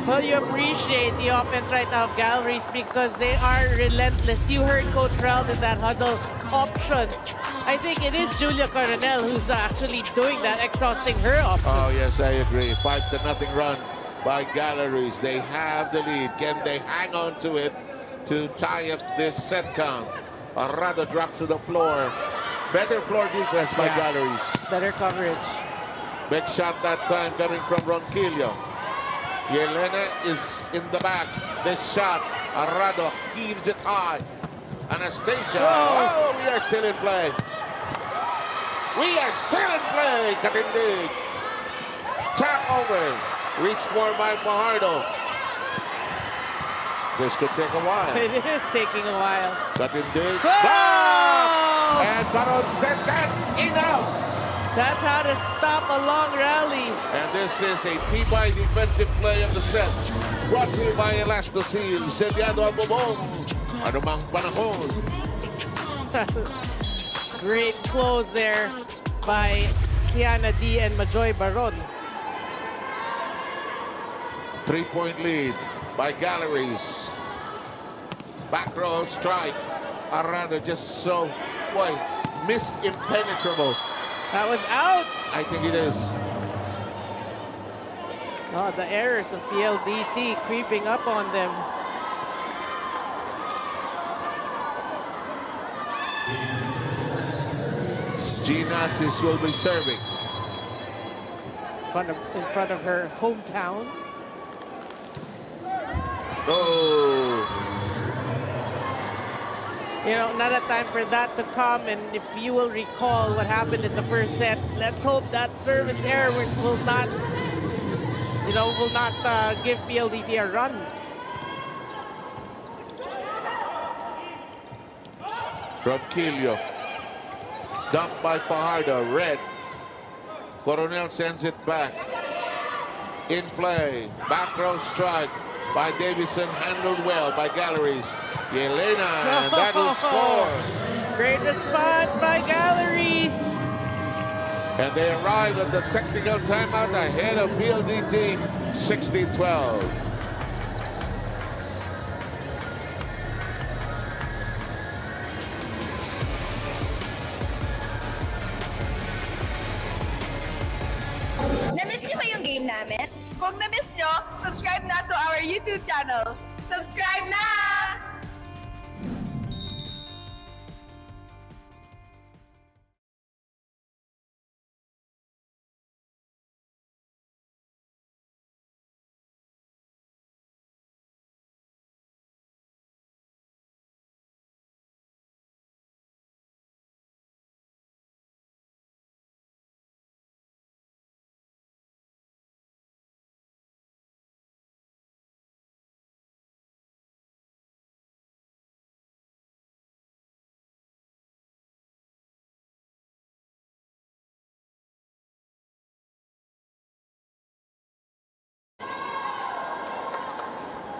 Well, you appreciate the offense right now of Galleries because they are relentless. You heard Coach Raul in that huddle. Options. I think it is Julia Coronel who's actually doing that, exhausting her options. Oh, yes, I agree. 5-0 run by Galleries. They have the lead. Can they hang on to it to tie up this set count? Arrado drops to the floor. Better floor defense by Galleries. Better coverage. Big shot that time coming from Ronquillo. Yelena is in the back. This shot, Arrado heaves it high. Anastasia, oh, we are still in play. We are still in play, Katindig. Tap over, reached for by Fajardo. This could take a while. It is taking a while. Katindig, Oh! and Baron said that's enough. That's how to stop a long rally. And this is a P-by defensive play of the set. Brought to you by Elastosil, Selyado ang bubong. Anumang panahon. Great close there by Kiana D and Majoy Baron. 3-point lead by Galleries. Back row strike. Arrado just so, boy, impenetrable. That was out. I think it is. Oh, the errors of PLDT creeping up on them. Ginasis will be serving. In front of her hometown. Oh. You know, not a time for that to come. And if you will recall what happened in the first set, let's hope that service error will not, give PLDT a run. Ronquillo. Dumped by Fajardo. Red Coronel sends it back. In play. Back row strike by Davison. Handled well by Galleries. Yelena, and that'll score. Great response by Galleries. And they arrive at the technical timeout ahead of PLDT 16-12. Na-miss niyo ba yung game namin? Kung na-miss niyo, subscribe na to our YouTube channel. Subscribe na!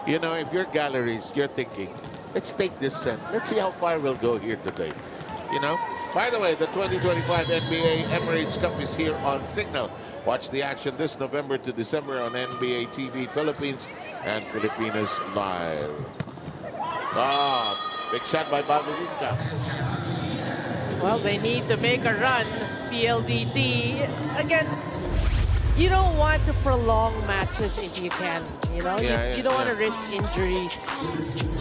You know, if you're Galleries, you're thinking, let's take this set. Let's see how far we'll go here today. You know? By the way, the 2025 NBA Emirates Cup is here on Signal. Watch the action this November to December on NBA TV Philippines and Filipinos Live. Ah, big shot by Babulinka. Well, they need to make a run. PLDT. Again, you don't want to prolong matches if you can. You know, you don't want to risk injuries.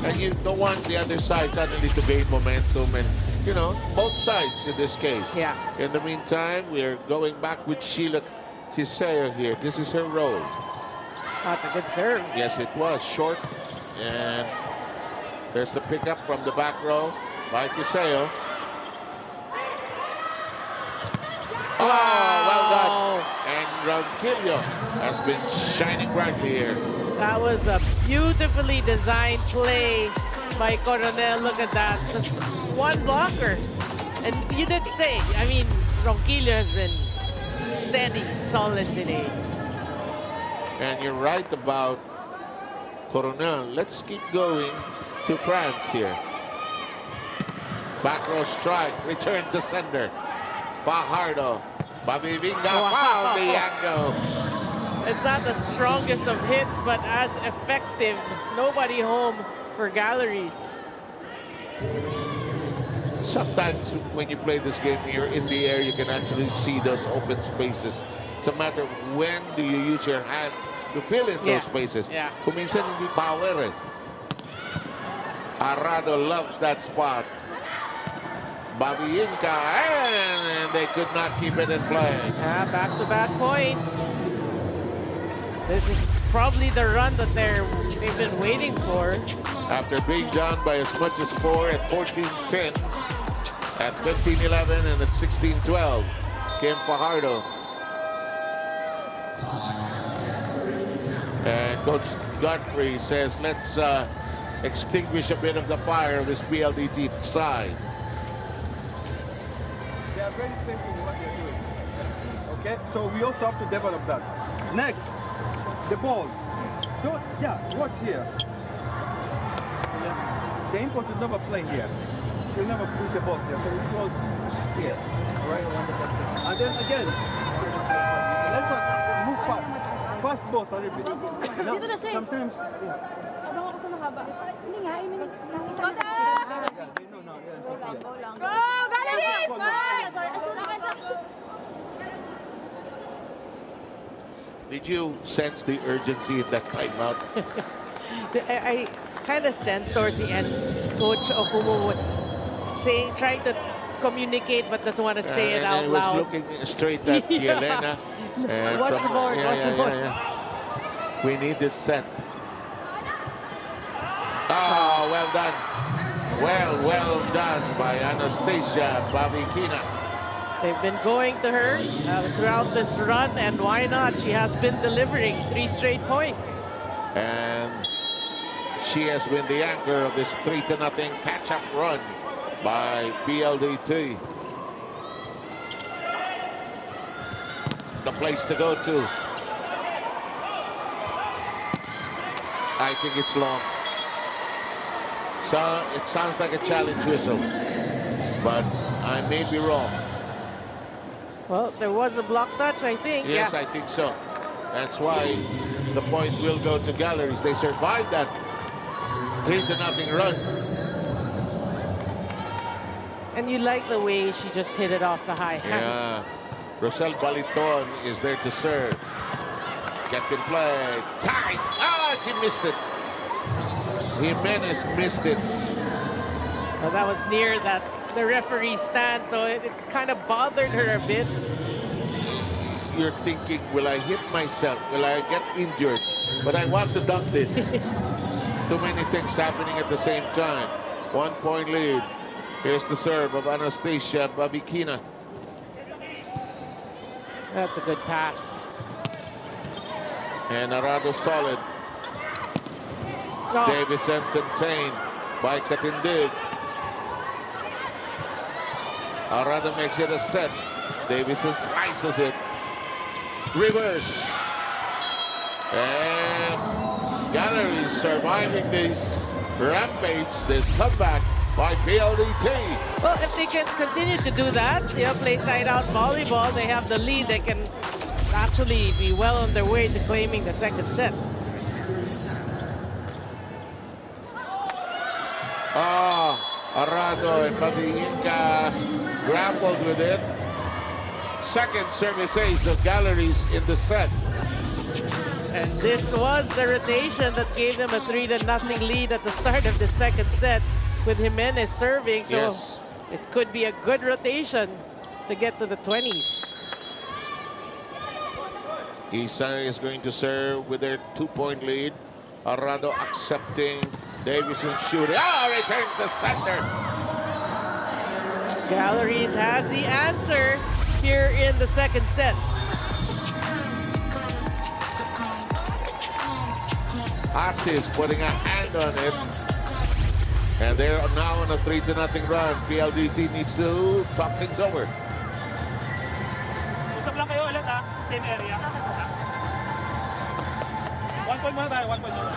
And you don't want the other side suddenly to gain momentum, and you know, both sides in this case. Yeah. In the meantime, we're going back with Sheila Kiseo here. This is her role. That's a good serve. Yes, it was short, and there's the pickup from the back row by Kiseo. Oh, well done. And Ronquillo has been shining brightly here. That was a beautifully designed play by Coronel. Look at that. Just one blocker. And you did say, I mean, Ronquillo has been steady, solid today. And you're right about Coronel. Let's keep going to France here. Back row strike, return to sender. Fajardo. Babivinga found the angle. It's not the strongest of hits, but as effective. Nobody home for Galleries. Sometimes when you play this game, you're in the air, you can actually see those open spaces. It's a matter of when do you use your hand to fill in those spaces. Yeah. Kung minsan hindi power eh. Arado loves that spot. Babiinka, and they could not keep it in play. Back-to-back points. This is probably the run that they've been waiting for. After being down by as much as 4 at 14-10, at 15-11, and at 16-12, came Fajardo. And Coach Godfrey says, let's extinguish a bit of the fire of this PLDT side. They are very simple in what they're doing. Okay, so we also have to develop that. Next, the ball. So, yeah, watch here. The import will never play here. You'll never put the ball here. So it goes here. Right? And then again, let us move fast. Fast balls a little bit. Now, sometimes, yeah. Did you sense the urgency in that timeout? I kind of sensed towards the end, Coach Okumo was trying to communicate, but doesn't want to say it out and loud. was looking straight at Yelena. And Watch the board, watch the board. We need this set. Oh, well done. Well done by Anastasia Babikina. They've been going to her throughout this run, and why not? She has been delivering 3 straight points. And she has been the anchor of this 3-0 catch-up run by PLDT. the place to go to. I think it's long. So it sounds like a challenge whistle, but I may be wrong. Well, there was a block touch, I think. Yes, Yeah. I think so. That's why the point will go to Galleries. They survived that 3-0 run. And you like the way she just hit it off the high hands. Yeah. Rosel Baliton is there to serve. Kept in play. Tight. Ah, she missed it. Jimenez missed it. Well, that was near the referee's stand, so it kind of bothered her a bit. You're thinking, will I hit myself? Will I get injured? But I want to dunk this. Too many things happening at the same time. 1 point lead. Here's the serve of Anastasia Babikina. That's a good pass. And Arado solid. Oh, Davison contained by Katindig. Arado makes it a set. Davison slices it. Reverse. And Galleries surviving this rampage, this comeback by PLDT. well, if they can continue to do that, play side-out volleyball, they have the lead. They can actually be well on their way to claiming the second set. Arado and Babinka grappled with it. Second service ace of Galleries in the set. And this was the rotation that gave them a 3-0 lead at the start of the second set with Jimenez serving. So Yes. it could be a good rotation to get to the 20s. Isa is going to serve with their 2-point lead. Arado accepting. Davison shooting. Return to center. Galleries has the answer here in the second set. Asi is putting a hand on it. And they're now on a 3-0 run. PLDT needs to talk things over. Usap lang kayo ulit ha. Same area. 1 point muna tayo. 1 point muna.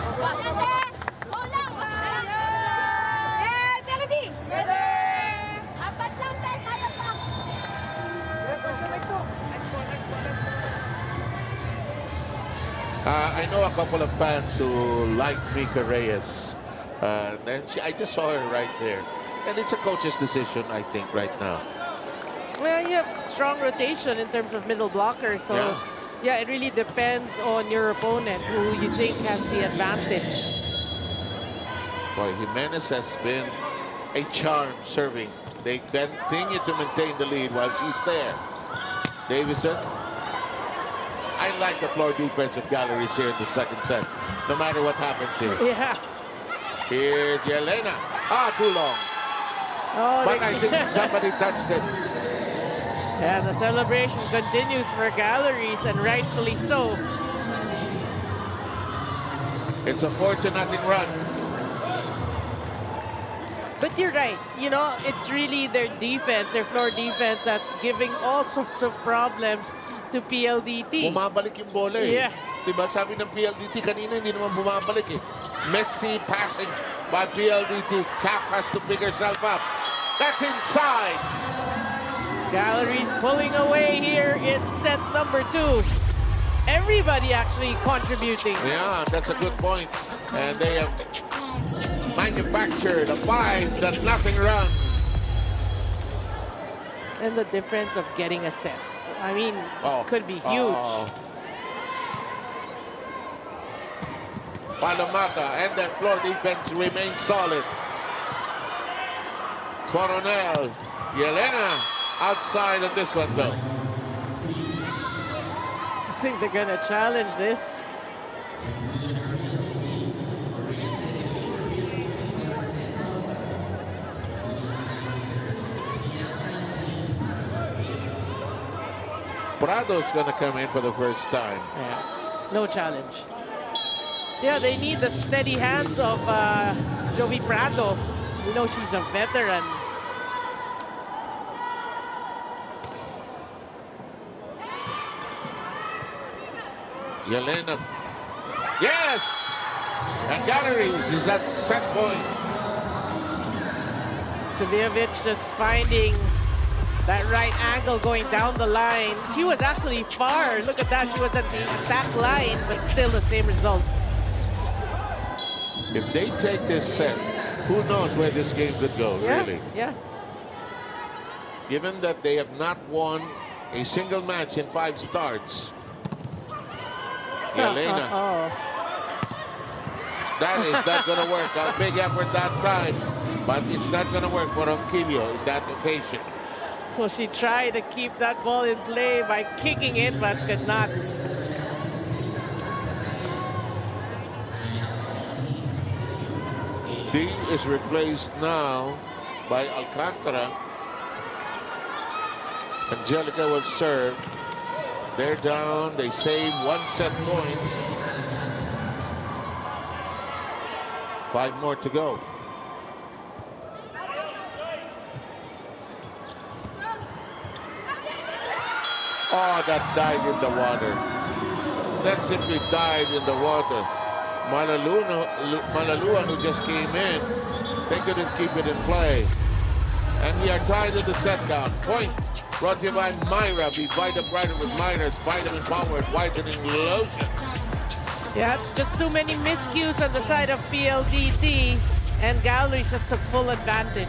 I know a couple of fans who like Mika Reyes. And I just saw her right there. And it's a coach's decision, I think, right now. Well, you have strong rotation in terms of middle blockers. So, yeah, it really depends on your opponent, who you think has the advantage. Boy, Jimenez has been a charm serving. They continue to maintain the lead while she's there. Davison. I like the floor defense of Galleries here in the second set, no matter what happens here. Yeah. Here's Yelena. Too long. Oh, But I think somebody touched it. And the celebration continues for Galleries, and rightfully so. It's a 4-0 run. But you're right. It's really their defense, their floor defense, that's giving all sorts of problems to PLDT. Bumabalik yung bola eh. Yes. Diba sabi ng PLDT kanina, hindi naman bumabalik eh. Messy passing by PLDT. Cap has to pick herself up. That's inside. Galleries pulling away here in set number 2. Everybody actually contributing. Yeah, that's a good point. And they have manufactured a 5-0 run. And the difference of getting a set. I mean, could be huge. Palomata and their floor defense remains solid. Coronel, Yelena outside of this one though. I think they're gonna challenge this. Prado's gonna come in for the first time. Yeah, no challenge. Yeah, they need the steady hands of Joey Prado. We know she's a veteran. Yelena. Yes! And Galleries is at set point. Saviovic just finding that right angle going down the line. She was actually far. Look at that. She was at the attack line, but still the same result. If they take this set, who knows where this game could go, really? Yeah. Given that they have not won a single match in 5 starts. Yelena. That is not going to work. A big effort that time, but it's not going to work for Ronquillo in that occasion. Well, she tried to keep that ball in play by kicking it, but could not. D is replaced now by Alcantara. Angelica will serve. They're down. They save 1 set point. 5 more to go. Oh, that died in the water. That simply died in the water. Malaluan, who just came in, they couldn't keep it in play. And we are tied to the set down. Point brought to you by Myra. Be Vita Brighter with Myra's Vitamin Powered Whitening Lotion. Yeah, just too many miscues on the side of PLDT, and Galleries just took full advantage.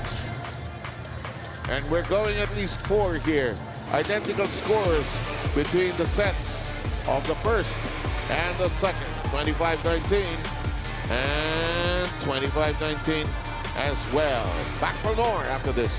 And we're going at least 4 here. Identical scores between the sets of the first and the second. 25-19 and 25-19 as well. Back for more after this.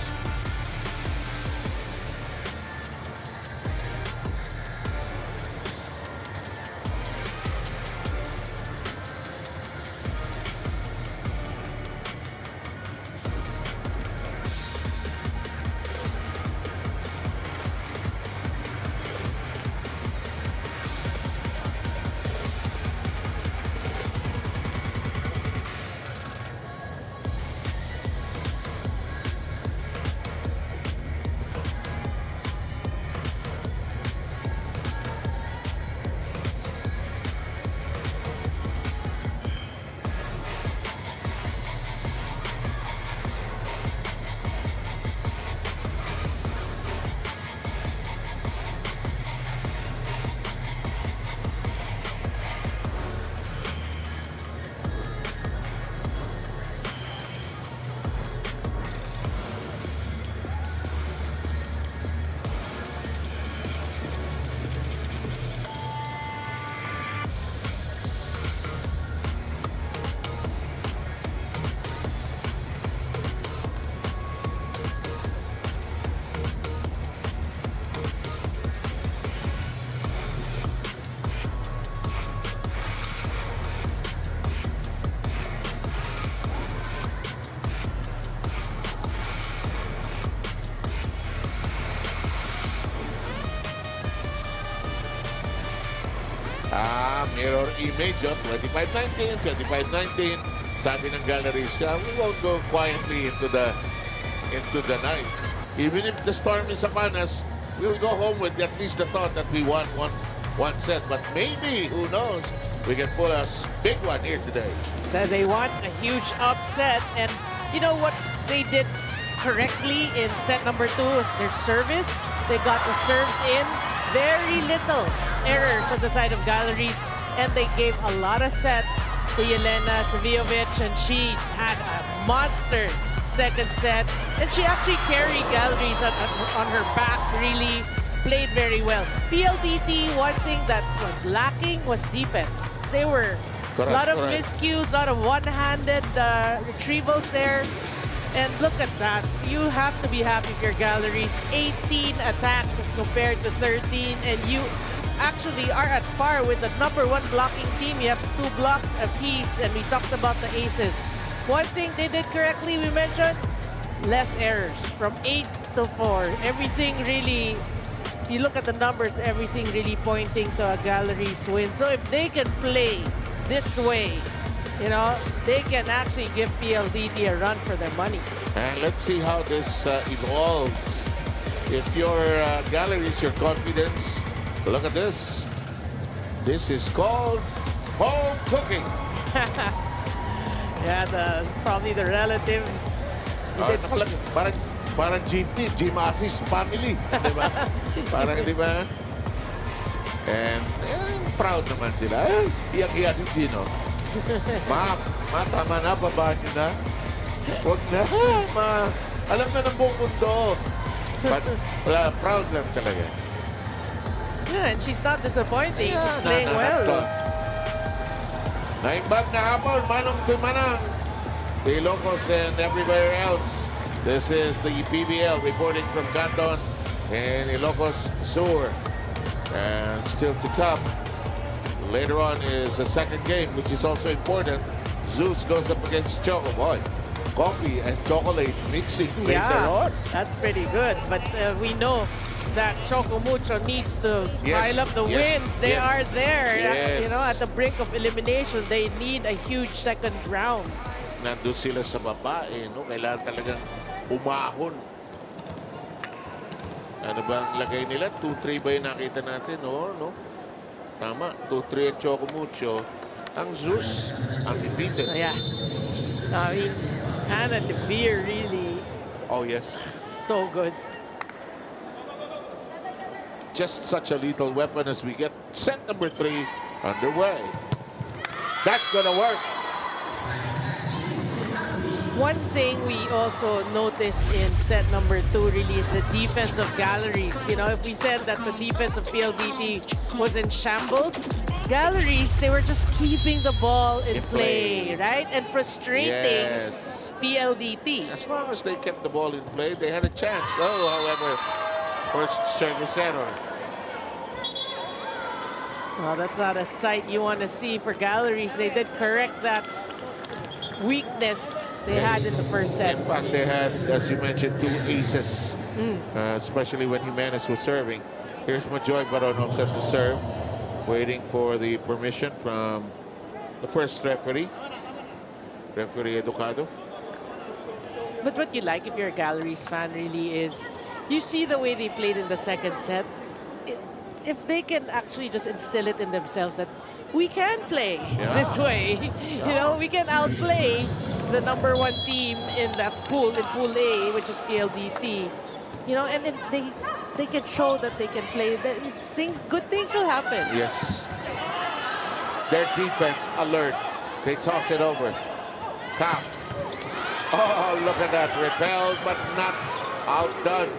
Mirror image of 25-19, 25-19. Sabi ng Galleries, we won't go quietly into the night. Even if the storm is upon us, we'll go home with at least the thought that we won one set. But maybe, who knows, we can pull a big one here today. That they want a huge upset, and you know what they did correctly in set number 2 was their service. They got the serves in. Very little errors on the side of Galleries, and they gave a lot of sets to Yelena Saviovic, and she had a monster second set, and she actually carried Galleries on her back, really played very well. PLDT, one thing that was lacking was defense. They were a lot of miscues, a lot of one-handed retrievals there. And look at that. You have to be happy if your Galleries. 18 attacks as compared to 13. And you actually are at par with the #1 blocking team. You have 2 blocks apiece. And we talked about the aces. One thing they did correctly, we mentioned, less errors. From 8 to 4. Everything really, if you look at the numbers, everything really pointing to a Galleries win. So if they can play this way, you know, they can actually give PLDT a run for their money. And let's see how this evolves. If your Galleries, your confidence, look at this. This is called home cooking. Yeah, probably the relatives. Nakalagay, parang jeepney, Jim Assis family. Diba? Parang, di ba? And proud naman sila. Iyak-iya si Gino. Ma, tama na, babaan nyo na. Huwag na, ma. Alam na ng buong mundo. But, wala, proud lang talaga. Yeah, and she's not disappointing. She's playing well. Naimbag na hapon, manong to manang. The Ilocos and everywhere else. This is the PVL reporting from Canton and Ilocos Sur. And still to come. Later on is the second game, which is also important. Zeus goes up against Choco. Boy, coffee and chocolate mixing later on. That's pretty good. But we know that Choco Mucho needs to pile up the wins. They are there. You know, at the brink of elimination, they need a huge second round. Nandun sila sa baba, no? Kailangan talagang umahon. Ano ba ang lagay nila? 2-3 ba yung nakita natin? No? Tama. 2-3 at Choco Mucho. Ang Zeus, undefeated. Yeah. I mean, Hannah De Beer really... Oh, yes. So good. Just such a lethal weapon as we get set number 3 underway. That's gonna work. One thing we also noticed in set number 2 really is the defense of Galleries. You know, if we said that the defense of PLDT was in shambles, Galleries, they were just keeping the ball in play, right? And frustrating PLDT. As long as they kept the ball in play, they had a chance. Oh, however, first service error. Well, that's not a sight you want to see for Galleries. They did correct that weakness they had in the first set. In fact, they had, as you mentioned, 2 aces, especially when Jimenez was serving. Here's Majoy Baron all set to serve, waiting for the permission from the first referee, Referee Educado. But what you like if you're a Galleries fan really is, you see the way they played in the second set. If they can actually just instill it in themselves that we can play this way, you know, we can outplay the number 1 team in that pool, in Pool A, which is PLDT, you know, and they can show that they can play. Good things will happen. Yes. Their defense alert. They toss it over. Cap. Oh, look at that. Repelled, but not outdone.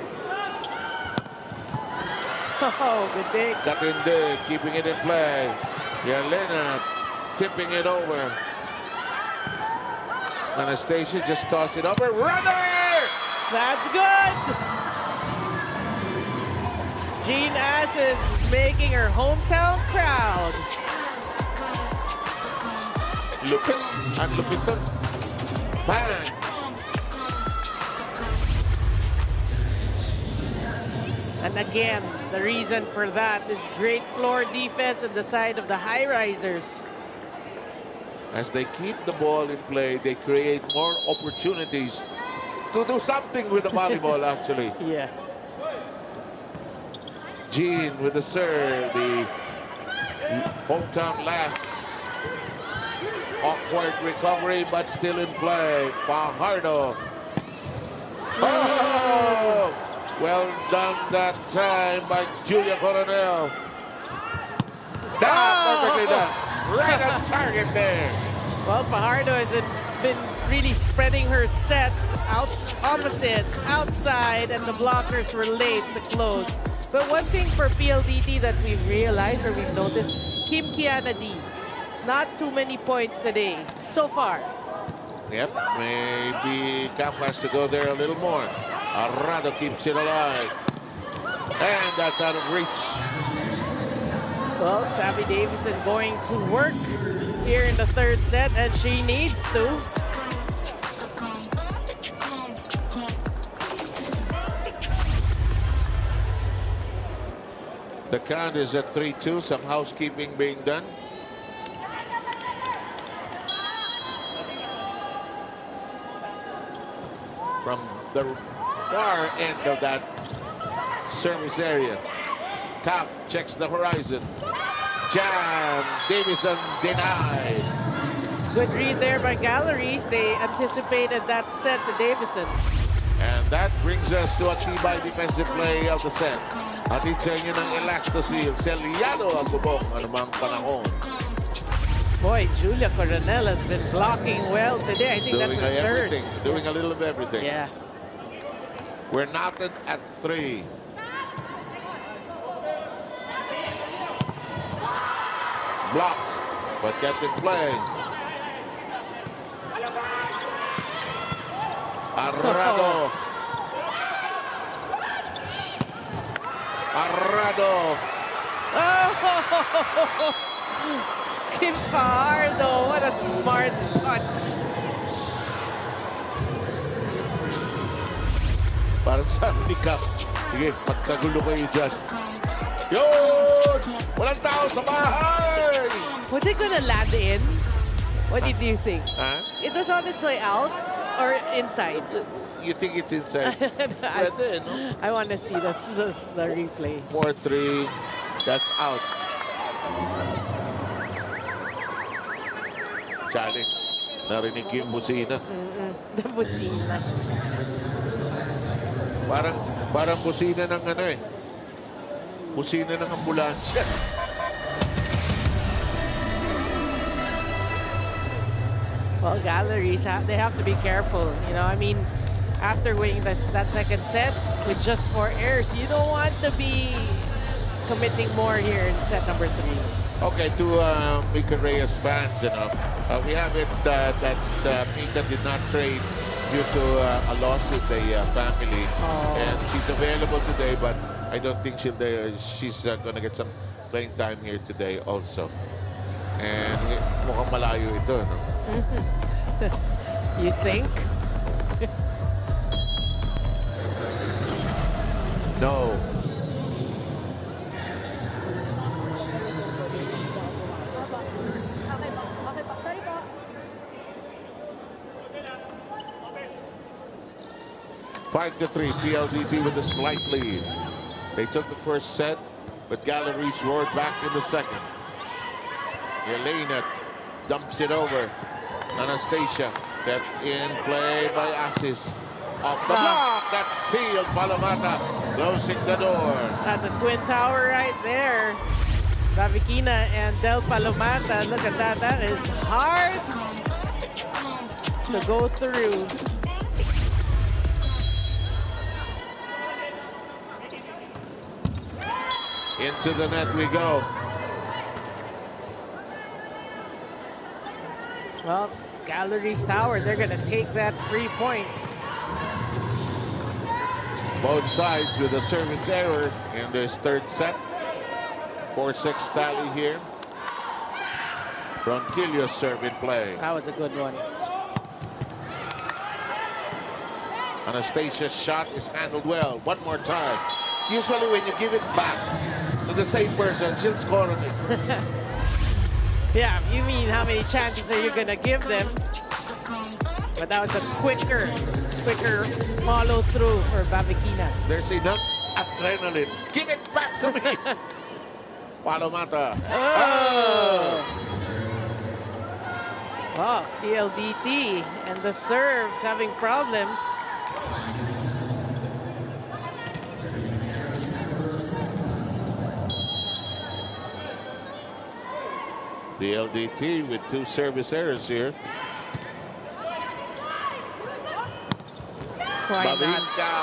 Oh, good dig. Katinde keeping it in play. Yelena tipping it over. Anastasia just toss it over. Runner! That's good. Jean Assis is making her hometown proud. Lupit at Lupito. Bang! And again, the reason for that is great floor defense on the side of the high-risers. As they keep the ball in play, they create more opportunities to do something with the volleyball, actually. Yeah. Jean with the serve, the hometown last. Awkward recovery, but still in play. Fajardo. Oh! Well done that time by Julia Coronel. Perfectly done. Right on target there. Well, Fajardo has been really spreading her sets out opposite, outside, and the blockers were late to close. But one thing for PLDT that we've realized or we've noticed, Kim Kiana D. Not too many points today, so far. Yep, maybe Kaf has to go there a little more. Arrado keeps it alive. And that's out of reach. Well, Sabby Davison going to work here in the third set, and she needs to. The count is at 3-2. Some housekeeping being done. From the far end of that service area. Kaf checks the horizon. jam. Davison denied. Good read there by Galleries. They anticipated that set to Davison. And that brings us to a Tibay defensive play of the set. Atid sa inyo ng Elastosil, Selyado ang bubok anumang panahon. Boy, Julia Coronel has been blocking well today. I think that's her third. Everything, doing a little of everything. Yeah. We're knotted at 3. Blocked, but kept it playing. Arrado. Arrado. Oh! Kim Fajardo, what a smart punch. Parang sabi ni Cap, sige, magkagulo kayo dyan. Yun! Walang tao sa bahay! Was it gonna land in? What did you think? Huh? It was on its way out or inside? You think it's inside? Pwede, no? I want to see the replay. 4-3. That's out. Challenge. Narinig yung busina. The busina. Parang busina ng ano eh. Busina ng ambulansya. Well, Galleries, they have to be careful. You know, I mean, after winning that second set with just 4 errors, you don't want to be committing more here in set number 3. Okay, to Mika Reyes fans, you know, we have it that Mika did not trade due to a loss in the family. And she's available today, but I don't think she's going to get some playing time here today also. And mukhang malayo ito, no? You think? No. Five to 3, PLDT with a slight lead. They took the first set, but Galleries roared back in the second. Elena dumps it over. Anastasia, that in play by Asis. Off the block, that's sealed. Palomata closing the door. That's a twin tower right there. Bavikina and Del Palomata, look at that. That is hard to go through. Into the net we go. Well, Galleries Tower, they're going to take that free point. Both sides with a service error in this third set. 4-6 tally here. Ronquillo's serve in play. That was a good one. Anastasia's shot is handled well. One more time. Usually when you give it back to the same person, she'll score on it. Yeah, you mean how many chances are you going to give them? But that was a quicker follow through for Bavikina. There's enough adrenaline. Give it back to me. Palomata. Oh! Wow, PLDT and the serves having problems. PLDT with 2 service errors here. Why not? Babinka.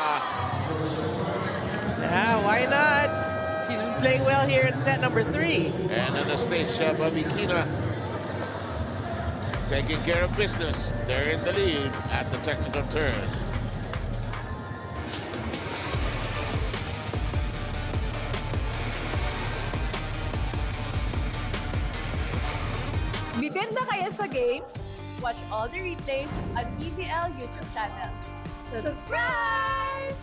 Yeah, why not? She's been playing well here in set number 3. And Anastasia Babikina taking care of business. They're in the lead at the technical turn. Bitin na kaya sa games? Watch all the replays at PVL YouTube channel. Subscribe!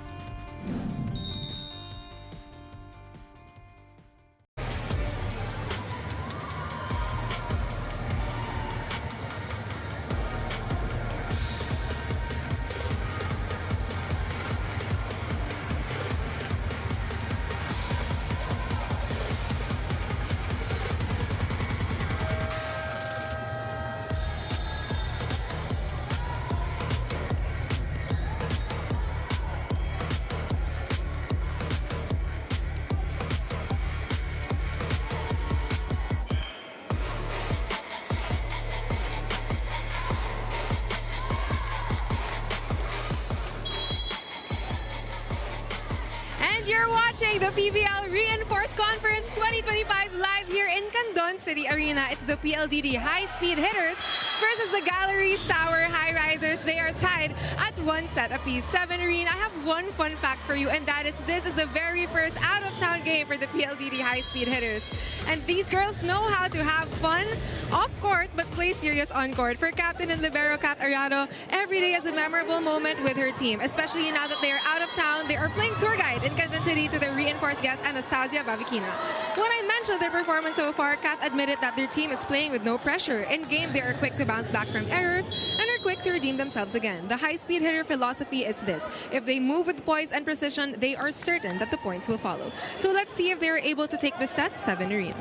watching the PVL Reinforced Conference 2025 live here in Candon City Arena. It's the PLDT high-speed hitters versus the Galleries Tower High Risers. They are tied at 1 set apiece. 7 Arena. I have one fun fact for you, and that is this is the very first out-of-town game for the PLDT high-speed hitters. And these girls know how to have fun off court, but play serious on court. For Captain and Libero Kat Arado, every day is a memorable moment with her team, especially now that they are out of town. They are playing tour guide in Quezon City to their reinforced guest, Anastasia Bavikina. When I mentioned their performance so far, Kat admitted that their team is playing with no pressure. In game, they are quick to bounce back from errors and are quick to redeem themselves again. The high-speed hitter philosophy is this: if they move with poise and precision, they are certain that the points will follow. So let's see if they are able to take the set 7 Arena.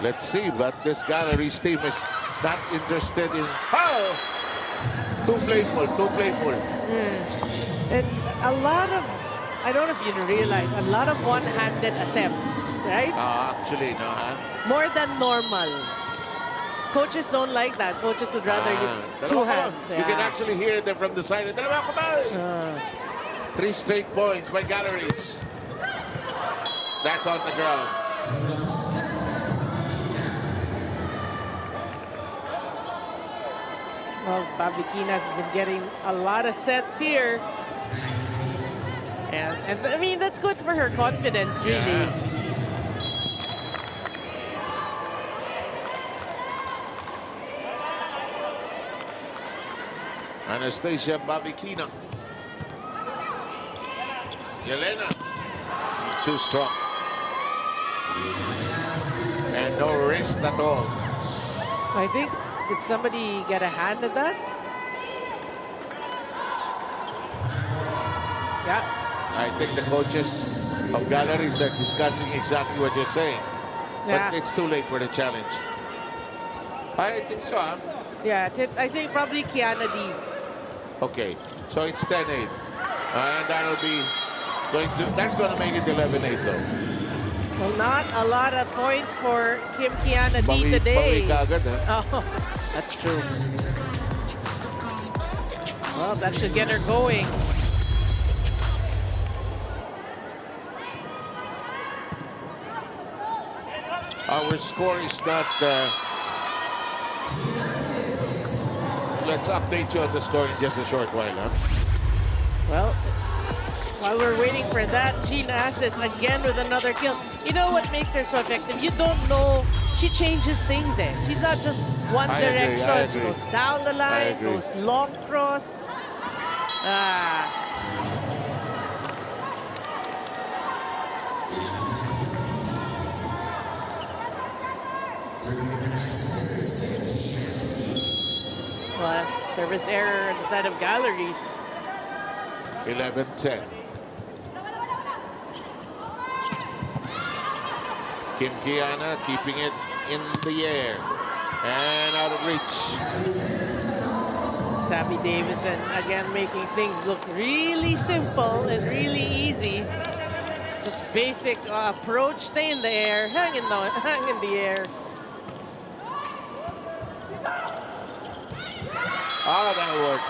Let's see, but this Galleries team is not interested in... Oh! Too playful, too playful. And a lot of, I don't know if you realize, a lot of one-handed attempts, right? Actually, no, huh? More than normal. Coaches don't like that. Coaches would rather you two hands. You can actually hear them from the side. 3 straight points by Galleries. That's on the ground. Well, Bavikina's been getting a lot of sets here. And I mean, that's good for her confidence, really. Yeah. Anastasia Bavikina. Yelena. Too strong. And no wrist at all. I think, did somebody get a hand at that? Yeah. I think the coaches of Galleries are discussing exactly what you're saying. Yeah. But it's too late for the challenge. I think so, huh? Yeah, I think probably Kiana D. Okay, so it's 10-8. And that'll be that's going to make it 11-8 though. Well, not a lot of points for Kim Kiana D today. Bawi kagad, huh? Oh, that's true. Well, that should get her going. Our score is not... let's update you on the score in just a short while, huh? Well, while we're waiting for that, Gina Asses again with another kill. You know what makes her so effective? You don't know. She changes things there. She's not just one direction. She goes down the line, goes long cross. Well, service error on the side of Galleries. 11-10. Kim Kiana keeping it in the air and out of reach. Sammy Davison again making things look really simple and really easy. Just basic approach, stay in the air, hang in the air. Oh, that'll work.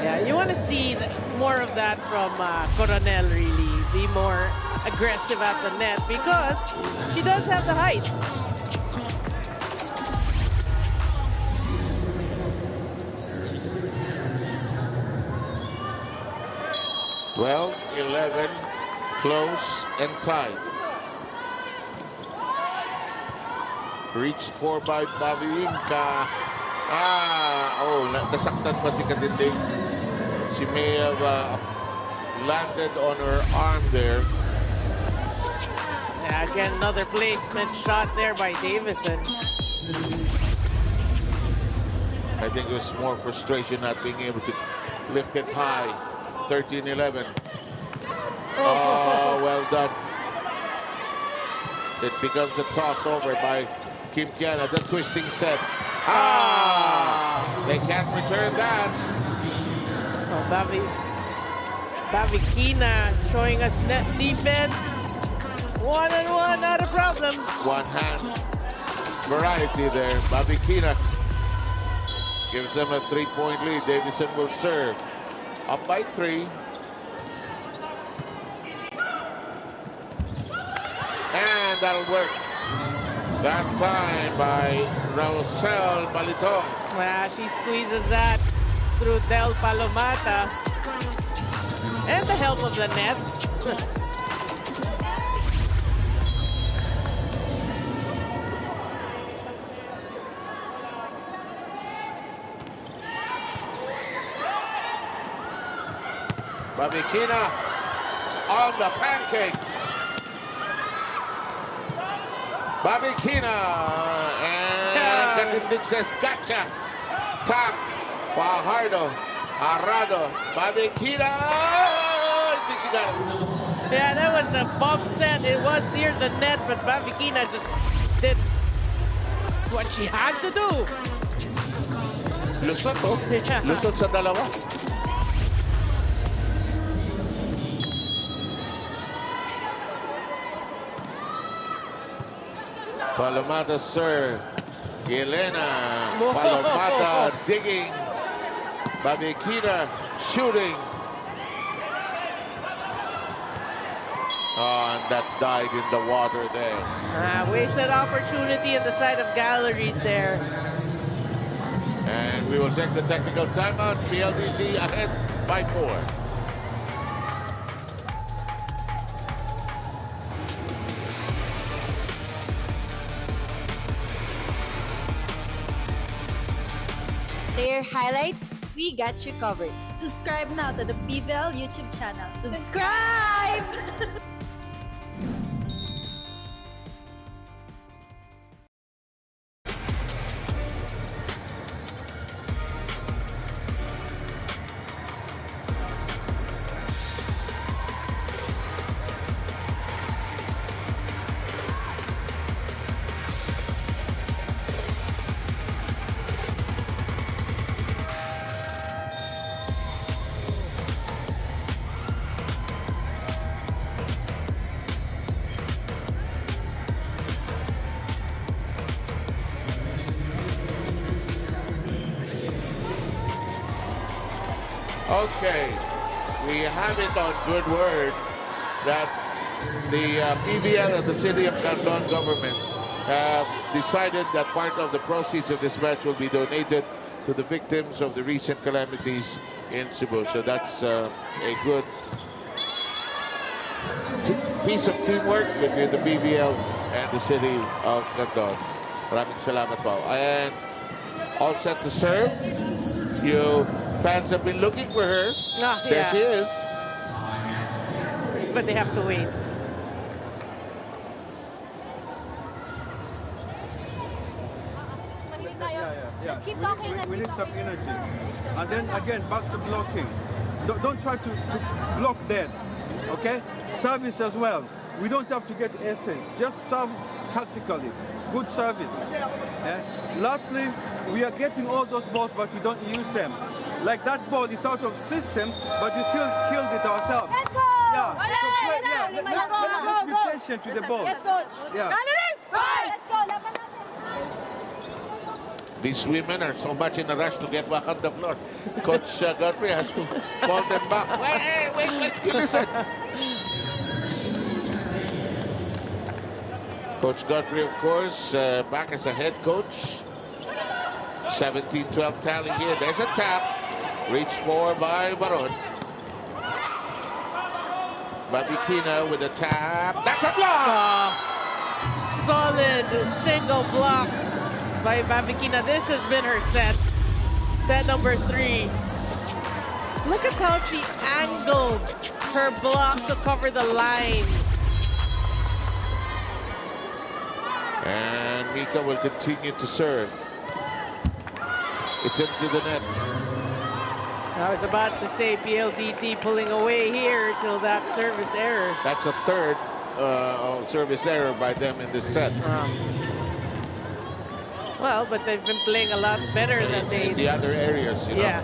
Yeah, you want to see more of that from Coronel, really. Be more aggressive at the net because she does have the height. Well, 11, close and tied. Reached for by Bavilinka. Nasaktan pa si Katinding. She may have landed on her arm there. Yeah, again, another placement shot there by Davison. I think it was more frustration not being able to lift it high. 13-11. Oh, well done. It becomes a toss over by Kim Kiana, the twisting set. They can't return that. Oh, Bavikina showing us net defense. 1-on-1, not a problem. One hand variety there. Bavikina gives them a 3-point lead. Davison will serve. Up by 3. that'll work. That time by Rosel Balitong. She squeezes that through Del Palomata. And the help of the nets. Babikina on the pancake. Babikina and Katindig says gotcha. Tap Fajardo Arado Babikina. I think she got it. Yeah, that was a bump set. It was near the net, but Babikina just did what she had to do. Lusot, oh. Lusot sa dalawa. Palomata, sir. Yelena. Palomata digging. Babikina shooting. Oh, and that died in the water there. Wasted opportunity in the side of galleries there. And we will take the technical timeout. PLDT ahead by 4. Player highlights, we got you covered. Subscribe now to the PVL YouTube channel. Subscribe! Okay, we have it on good word that the PVL and the City of Candon government have decided that part of the proceeds of this match will be donated to the victims of the recent calamities in Cebu. So that's a good piece of teamwork between the PVL and the City of Candon. Maraming salamat po. And all set to serve. You fans have been looking for her. There she is. But they have to wait. Let's keep talking. We need some energy. And then again, back to blocking. Don't try to block dead. Okay? Service as well. We don't have to get essence. Just serve tactically. Good service. Lastly, we are getting all those balls, but we don't use them. Like that ball is out of system, but we still killed it ourselves. Let's go! Yeah. Let's be patient with the ball. Yes, coach. Yeah. Let's go. These women are so much in a rush to get back on the floor. Coach Godfrey has to call them back. Wait, you listen. Coach Godfrey, of course, back as a head coach. 17-12 tally here. There's a tap. Reached for by Baron. Babikina with a tap. That's a block! Solid single block by Babikina. This has been her set. Set number 3. Look at how she angled her block to cover the line. And Mika will continue to serve. It's into the net. I was about to say PLDT pulling away here till that service error. That's a third service error by them in this set. Well, but they've been playing a lot better than they... In the other areas, you know. Yeah.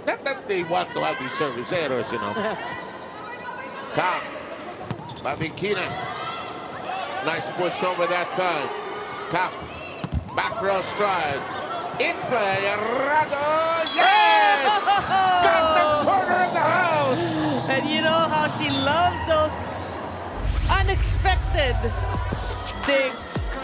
Not that they want to have these service errors, you know. Kap. Babikina. Nice push over that time. Kap. Back row stride. In play. Arado. Yes! Got the corner of the house! And you know how she loves those unexpected digs.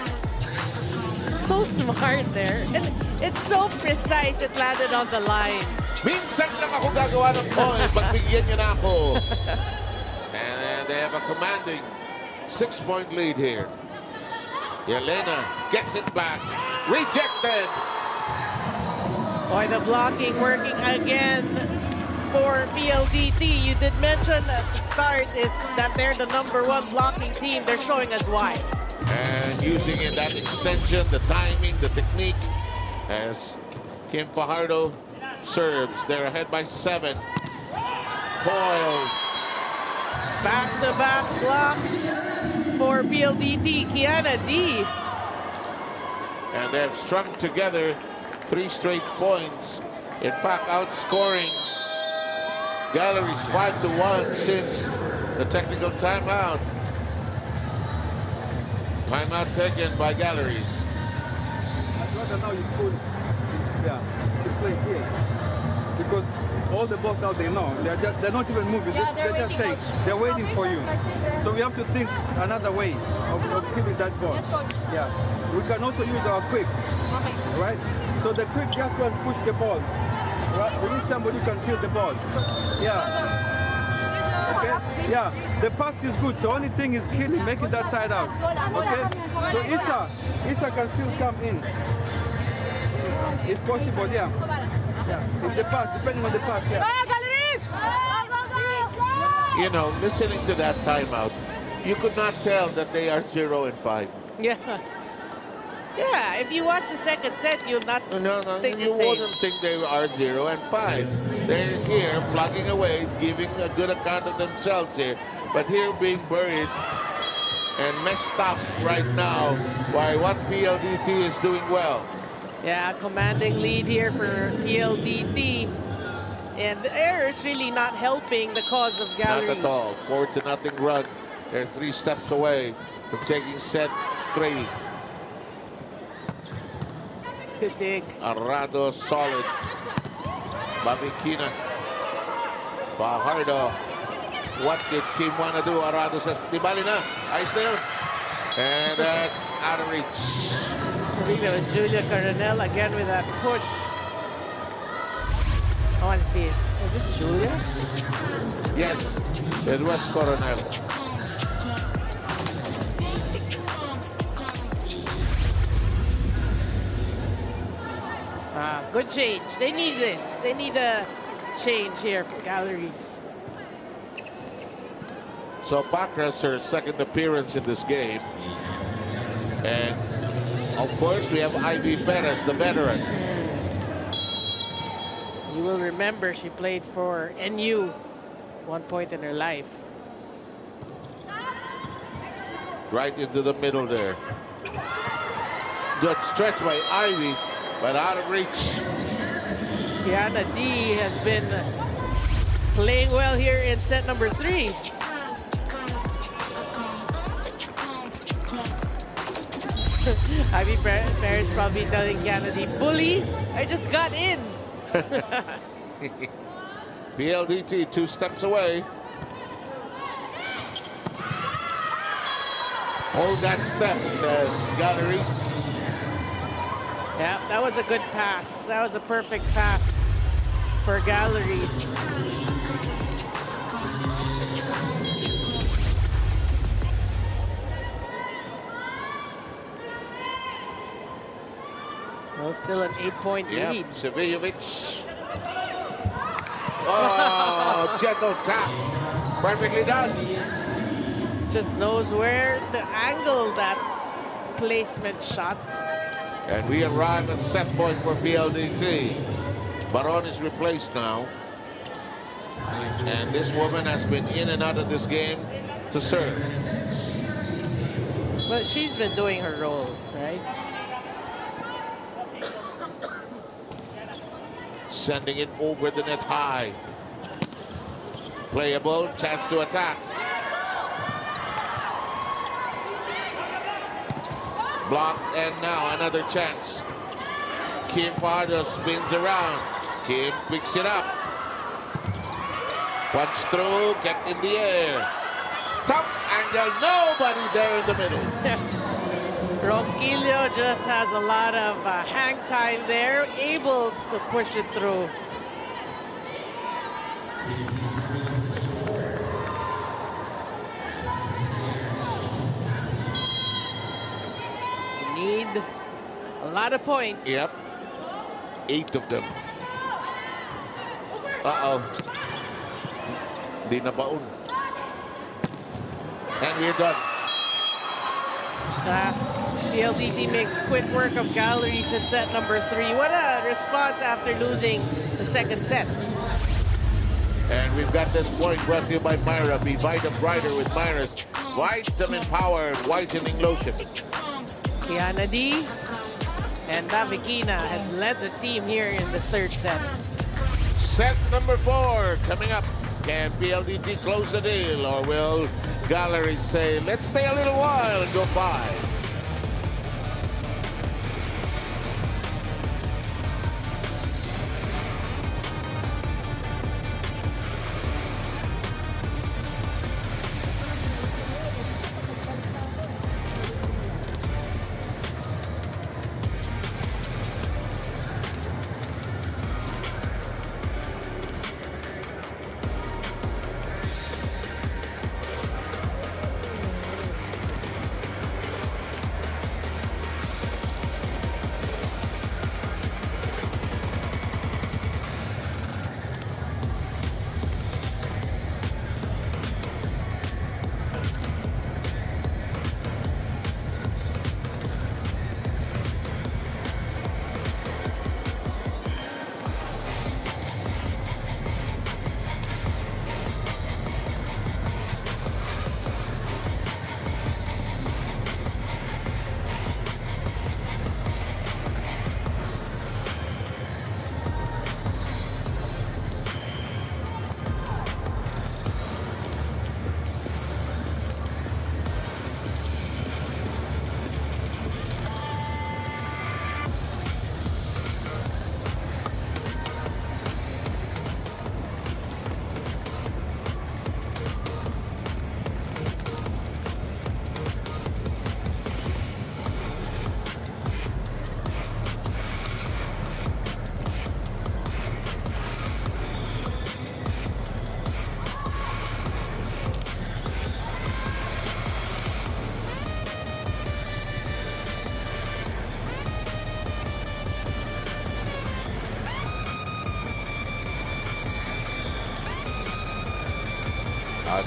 So smart there. And it's so precise, it landed on the line. Minsan lang ako gagawa ng point. Pagbigyan niyo na ako. And they have a commanding 6-point lead here. Yelena gets it back. Rejected. Boy, the blocking working again for PLDT. You did mention at the start that they're the #1 blocking team. They're showing us why. And using in that extension, the timing, the technique, as Kim Fajardo serves. They're ahead by 7. Coiled. Back-to-back blocks for PLDT. Kiana D. And they've strung together 3 straight points. In fact, outscoring Galleries 5-1 since the technical timeout. Timeout taken by Galleries. I'd rather now you could, to play here. Because all the balls out there now, they're not even moving. They're just saying, they're waiting for you. So we have to think another way of keeping that ball. Yeah. We can also use our quick. Right? So the quick just will push the ball. Right? We need somebody who can kill the ball. Yeah. Okay? Yeah. The pass is good. The only thing is killing, making that side out. Okay? So Isa can still come in. It's possible, yeah. Yeah. It's the pass, depending on the pass, yeah. You know, listening to that timeout, you could not tell that they are 0-5. Yeah. Yeah, if you watch the second set, you'll not think you the same. wouldn't think they are 0-5. They're here plugging away, giving a good account of themselves here. But here being buried and messed up right now by what PLDT is doing well. Yeah, commanding lead here for PLDT. And the error is really not helping the cause of Galleries. Not at all. 4-0 run. They're 3 steps away from taking set 3. Good dig. Arado solid. Babikina. Fajardo. What did Kim want to do? Arado says, di bali na. Ayos na yun. And that's out of reach. I think that was Julia Coronel again with that push. I want to see it. Was it Julia? Yes, it was Coronel. Good change. They need this. They need a change here for Galleries. So Bacra's her second appearance in this game. And of course, we have Ivy Perez, the veteran. You will remember she played for NU one point in her life. Right into the middle there. Good stretch by Ivy, but out of reach. Kiana D has been playing well here in set number 3. Ivy Perez probably telling Kiana D, bully, I just got in. PLDT 2 steps away. Hold that step, says Galleries. Yeah, that was a good pass. That was a perfect pass for Galleries. Well, still an 8-point lead. Seviljovic. Oh, gentle tap. Perfectly done. Just knows where to angle that placement shot. And we arrive at set point for PLDT. Baron is replaced now. And this woman has been in and out of this game to serve. Well, she's been doing her role, right? Sending it over the net high. Playable, chance to attack. Blocked, and now another chance. Kim Pardo spins around. Kim picks it up. Punch through, kept in the air. Tough angle. Nobody there in the middle. Ronquillo just has a lot of hang time there, able to push it through. You need a lot of points. Yep. 8 of them. Uh-oh. Di na baon. And we're done. PLDT makes quick work of Galleries in set number 3. What a response after losing the second set. And we've got this point brought to you by Myra. Be Vita Brighter with Myra's Vitamin Power Whitening Lotion. Kiana D and Davikina had led the team here in the third set. Set number 4 coming up. Can PLDT close the deal, or will Galleries say, let's stay a little while and go 5?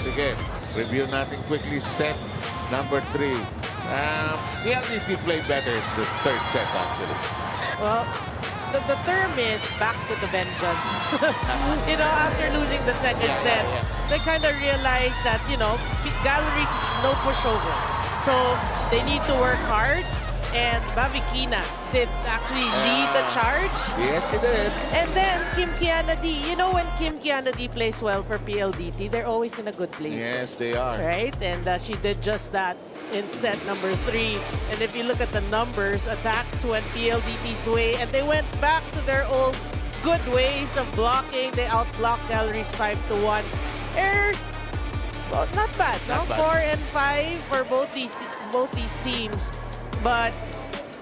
Sige, review natin quickly set number 3. PLDT played better in the third set, actually. Well, the term is back to the vengeance. You know, after losing the second set, they kind of realized that, you know, Galleries is no pushover. So they need to work hard. And Bavikina did actually lead the charge. Yes, she did. And then Kim Kiana D. You know, when Kim Kiana D plays well for PLDT, they're always in a good place. Yes, they are. Right? And she did just that in set number 3. And if you look at the numbers, attacks went PLDT's way, and they went back to their old good ways of blocking. They outblocked Galleries 5-1. Errors, well, not bad. Not bad. 4 and 5 for both these teams. But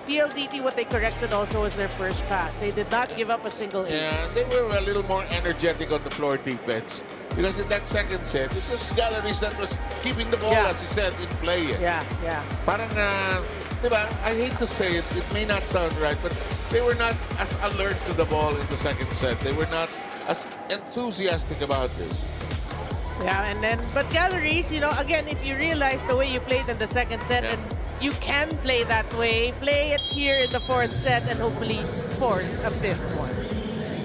PLDT, what they corrected also was their first pass. They did not give up a single ace. Yeah, they were a little more energetic on the floor defense. Because in that second set, it was Galleries that was keeping the ball, as you said, in play. Yeah. Parang, diba, I hate to say it, it may not sound right, but they were not as alert to the ball in the second set. They were not as enthusiastic about this. Yeah, and then, but Galleries, you know, again, if you realize the way you played in the second set, and you can play that way, play it here in the fourth set, and hopefully force a fifth one.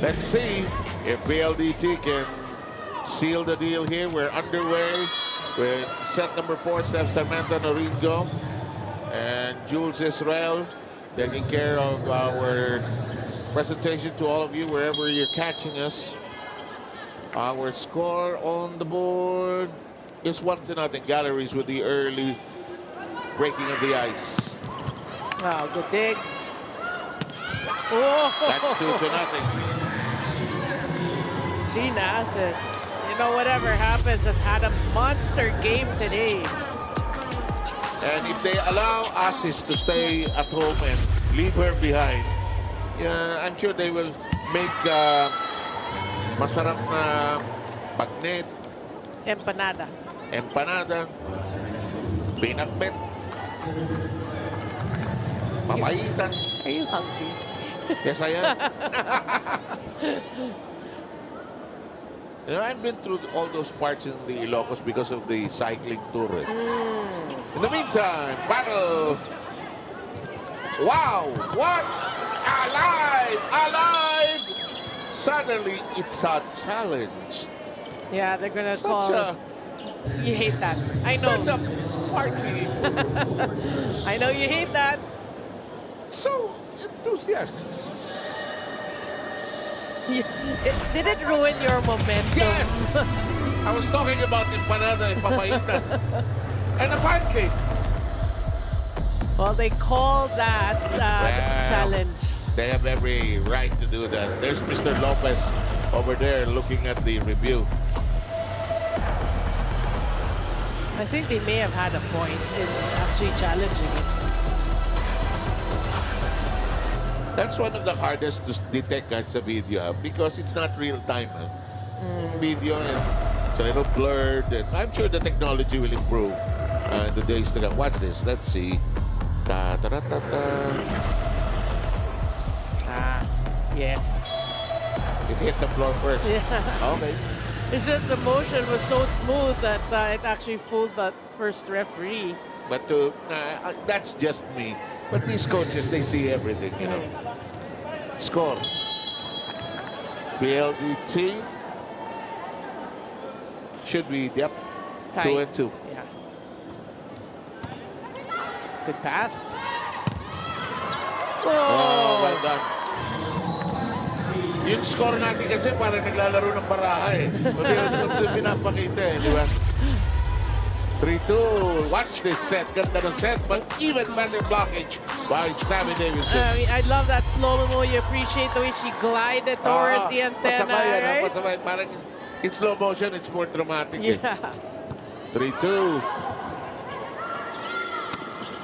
Let's see if PLDT can seal the deal here. We're underway with set number 4, Steph Samantha Noringo and Jules Israel taking care of our presentation to all of you wherever you're catching us. Our score on the board is 1-0. Galleries with the early breaking of the ice. Wow, good dig. Oh. That's 2-0. Gina says, you know, whatever happens, has had a monster game today. And if they allow Asis to stay at home and leave her behind, yeah, I'm sure they will make masarap na bagnet, Empanada. empanada, pinakbet, papaitan. Are you hungry? Yes, I am. You know, I've been through all those parts in the Ilocos because of the cycling tour. In the meantime, battle. Wow! What? Alive! Alive! Suddenly, it's a challenge. Yeah, they're gonna Such call. a, You hate that. I know. such a party. I know you hate that. So enthusiastic. Did it ruin your momentum? Yes! I was talking about empanada and papaitan. And a pancake. Well, they call that challenge. They have every right to do that. There's Mr. Lopez over there looking at the review. I think they may have had a point in actually challenging it. That's one of the hardest to detect sa video because it's not real time. Video and it's a little blurred. And I'm sure the technology will improve in the days to come. Watch this. Let's see. Ta ta ta ta ta. Yes. It hit the floor first. Yeah. Okay. It's just the motion was so smooth that it actually fooled that first referee. But that's just me. But these coaches, they see everything, you know. Score. PLDT should be, yep, Tied. 2-2. Yeah. Good pass. Oh, well done. Yung score natin kasi parang naglalaro ng baraha eh. Kasi yung pinapakita eh, di ba? 3-2. Watch this set. Ganda ng set, but even better blockage by Sammy Davidson. I mean, I love that slow-mo. You appreciate the way she glided towards the antenna, Pasabay, right? pasabay. Parang in slow motion, it's more dramatic. Yeah. 3-2.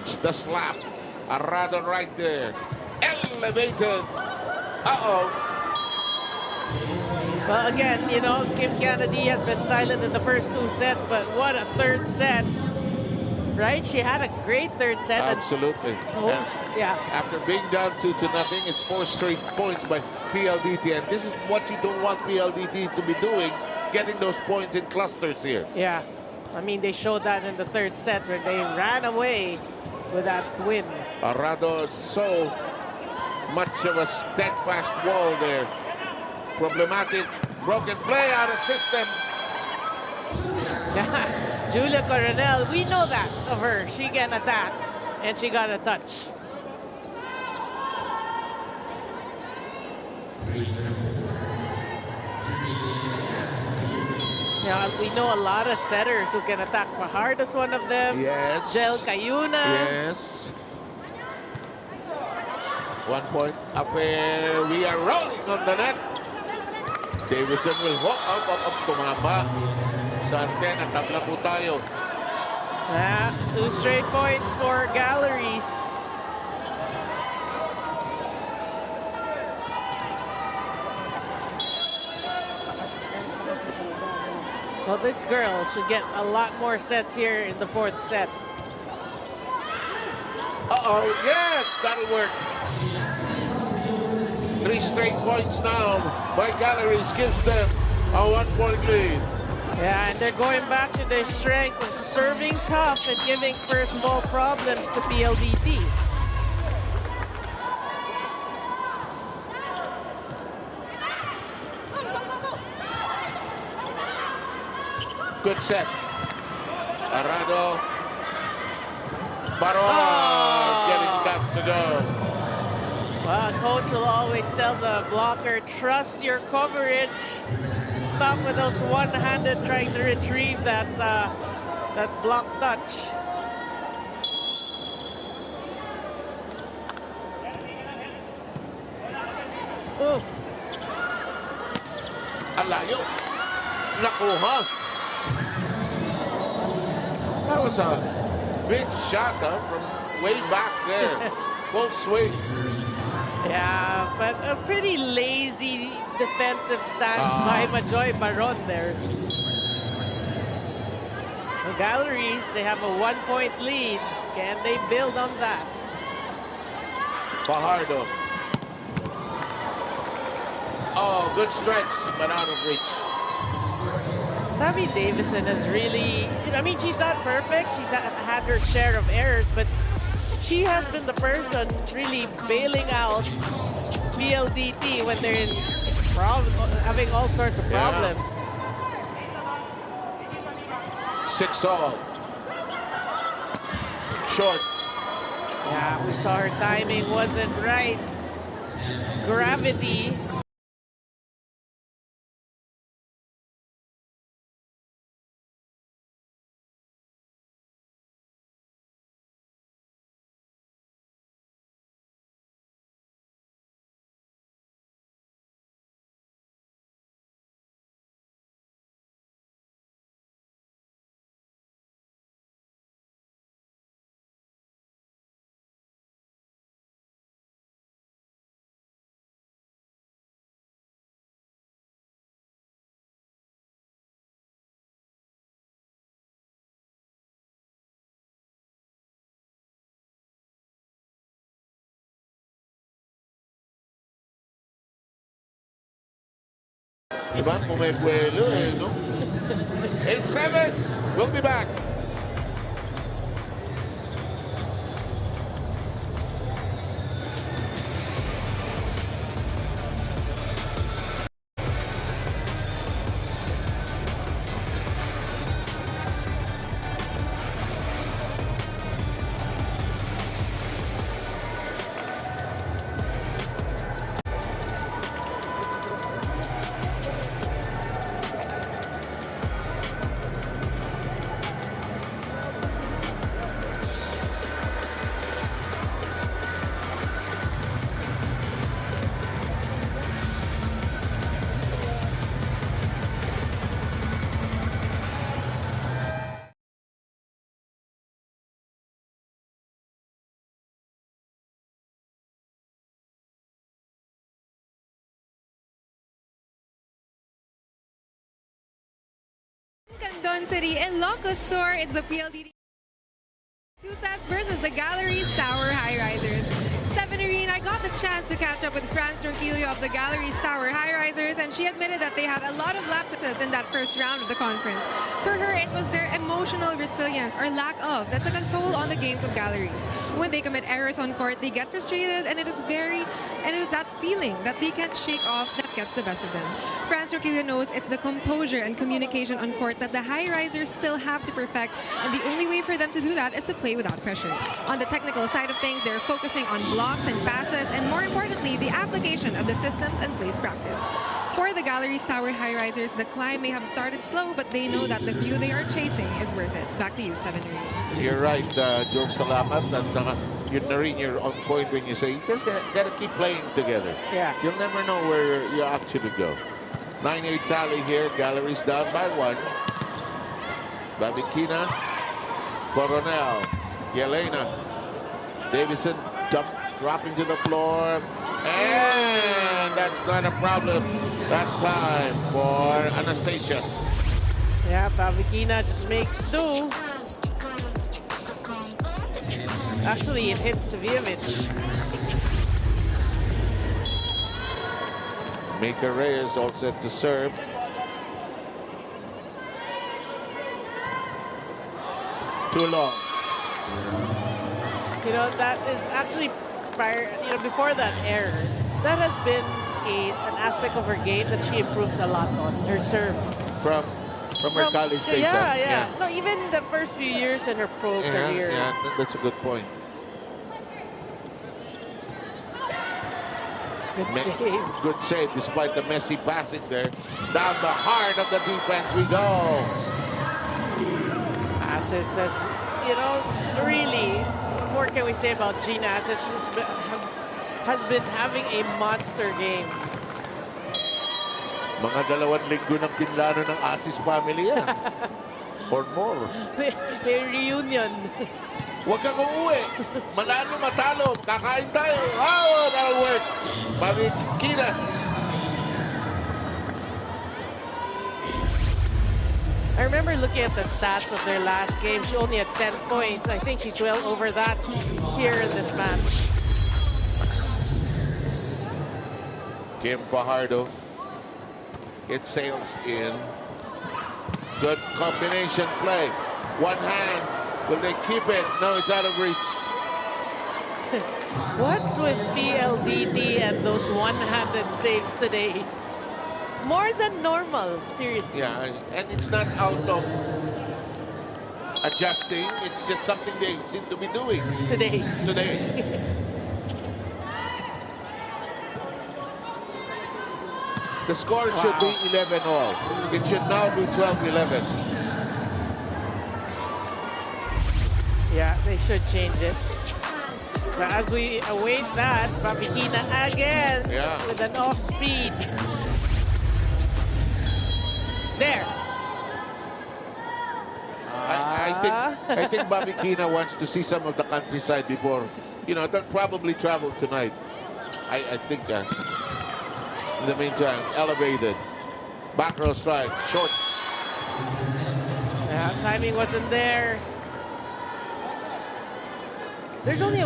It's the slap. Arado right there. Elevated. Uh-oh. Well, again, you know, Kim Kennedy has been silent in the first two sets, but what a third set, right? She had a great third set. Absolutely. And, And yeah. after being down 2-0, it's 4 straight points by PLDT. And this is what you don't want PLDT to be doing, getting those points in clusters here. Yeah. I mean, they showed that in the third set where they ran away with that win. Arado, so much of a steadfast wall there. Problematic, broken play out of system. Julia Coronel, we know that of her. She can attack, and she got a touch. Yeah, we know a lot of setters who can attack. Fajardo's one of them. Yes. Jel Cayuna. Yes. 1 point up where we are rolling on the net. Davison will hook up, tumama. Sa antena, tabla po tayo. 2 straight points for Galleries. Well, this girl should get a lot more sets here in the 4th set. Uh-oh, yes, that'll work. 3 straight points now by Galleries gives them a 1-point lead. Yeah, and they're going back to their strength of serving tough and giving first ball problems to PLDT. Good set. Arado. Baron getting back to go. Well, coach will always tell the blocker, trust your coverage. Stop with those one-handed trying to retrieve that block touch. Oof. Alayo. Nakuha. That was a big shot from way back there. Full swing. Yeah, but a pretty lazy defensive stance by Majoy Baron there. The Galleries, they have a 1-point lead. Can they build on that? Fajardo. Oh, good stretch, but out of reach. Savvy Davison has really, I mean, she's not perfect. She's had her share of errors, but she has been the person really bailing out PLDT when they're having all sorts of problems. 6-all. Short. Yeah, we saw her timing wasn't right. Gravity. Diba? Pumebuelo eh, no? 8-7. We'll be back. Candon City, Ilocos Sur, it's the PLDT. Two sets versus the Galleries Tower High Risers. 7 Arena, I got the chance to catch up with Franz Ronquillo of the Galleries Tower High Risers, and she admitted that they had a lot of lapses in that first round of the conference. For her, it was their emotional resilience or lack of that took a toll on the games of Galleries. When they commit errors on court, they get frustrated, and it is that feeling that they can't shake off that gets the best of them. Franz Ronquillo knows it's the composure and communication on court that the High Risers still have to perfect, and the only way for them to do that is to play without pressure. On the technical side of things, they're focusing on blocks and passes, and more importantly, the application of the systems and place practice. For the Galleries Tower High Risers, the climb may have started slow, but they know that the view they are chasing is worth it. Back to you, 7 Arena. You're right, Joe Salamat, that yun na rin you're on point when you say, you just gotta keep playing together. Yeah. You'll never know where you actually go. 9-8 tally here, Galleries down by 1. Babikina, Coronel, Yelena, Davison dropping to the floor, and that's not a problem that time for Anastasia. Yeah, Babikina just makes do. Actually, it hits Savievich. Mika Reyes all set to serve. Too long. You know, that is actually prior, you know, before that error, that has been an aspect of her game that she improved a lot on, her serves. From her college days. Yeah. No, even the first few years in her pro career. Yeah, that's a good point. Good save. Good save, despite the messy passing there. Down the heart of the defense we go. Assis says, you know, really, what more can we say about Gina Assis? She's has been having a monster game. Mga 2 linggo ng pinlano ng Assis family yan. or more. May reunion. Huwag kang uuwi. Manalo, matalo. Kakain tayo. Oh, that'll work. Marikina. I remember looking at the stats of their last game. She only had 10 points. I think she's well over that here in this match. Kim Fajardo. It sails in. Good combination play. One hand. Will they keep it? No, it's out of reach. What's with PLDT and those one-handed saves today? More than normal, seriously. Yeah, and it's not out of adjusting. It's just something they seem to be doing Today. today. The score should be 11 all. It should now be 12-11. Yeah, they should change it. But as we await that, Babikina again with an off-speed. There. I think Babikina wants to see some of the countryside before. You know, they'll probably travel tonight. I think in the meantime, elevated. Back row strike, short. Yeah, timing wasn't there. There's only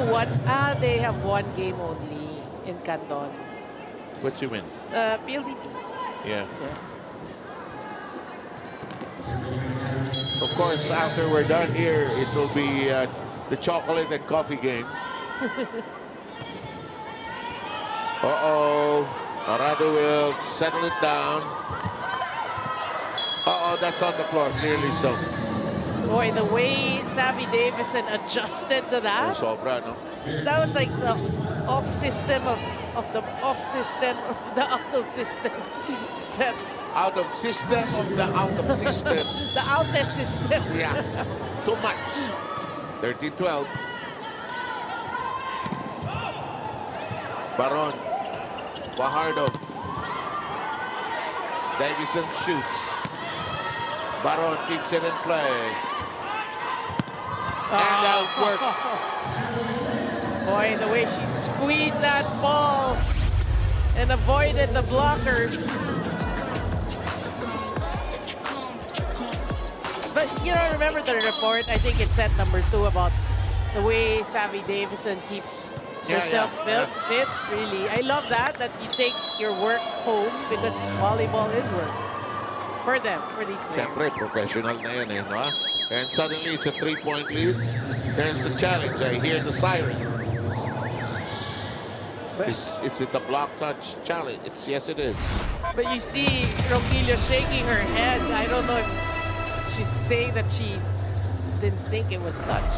they have one game only in Canton. What you mean? PLDT. Yeah. Of course, after we're done here, it will be the chocolate and coffee game. Uh-oh. Arado will settle it down. Uh-oh, that's on the floor, clearly so. Boy, the way Savvy Davison adjusted to that. Sobra, no? That was like the off system of the off system of the out of system sets. Out of system of the out of system. The out of system. Yeah, too much. 13-12. Baron. Fajardo. Davison shoots. Baron keeps it in play. And outwork. Boy, the way she squeezed that ball and avoided the blockers. But you know, remember the report? I think it's set number 2 about the way Savvy Davison keeps herself fit. Really, I love that you take your work home because volleyball is work for them, for these players. Siyempre, professional na yan, eh, no? And suddenly it's a 3-point lead. There's the challenge. I hear the siren. Is it the block touch challenge? Yes, it is. But you see Roquillo shaking her head. I don't know if she's saying that she didn't think it was touch.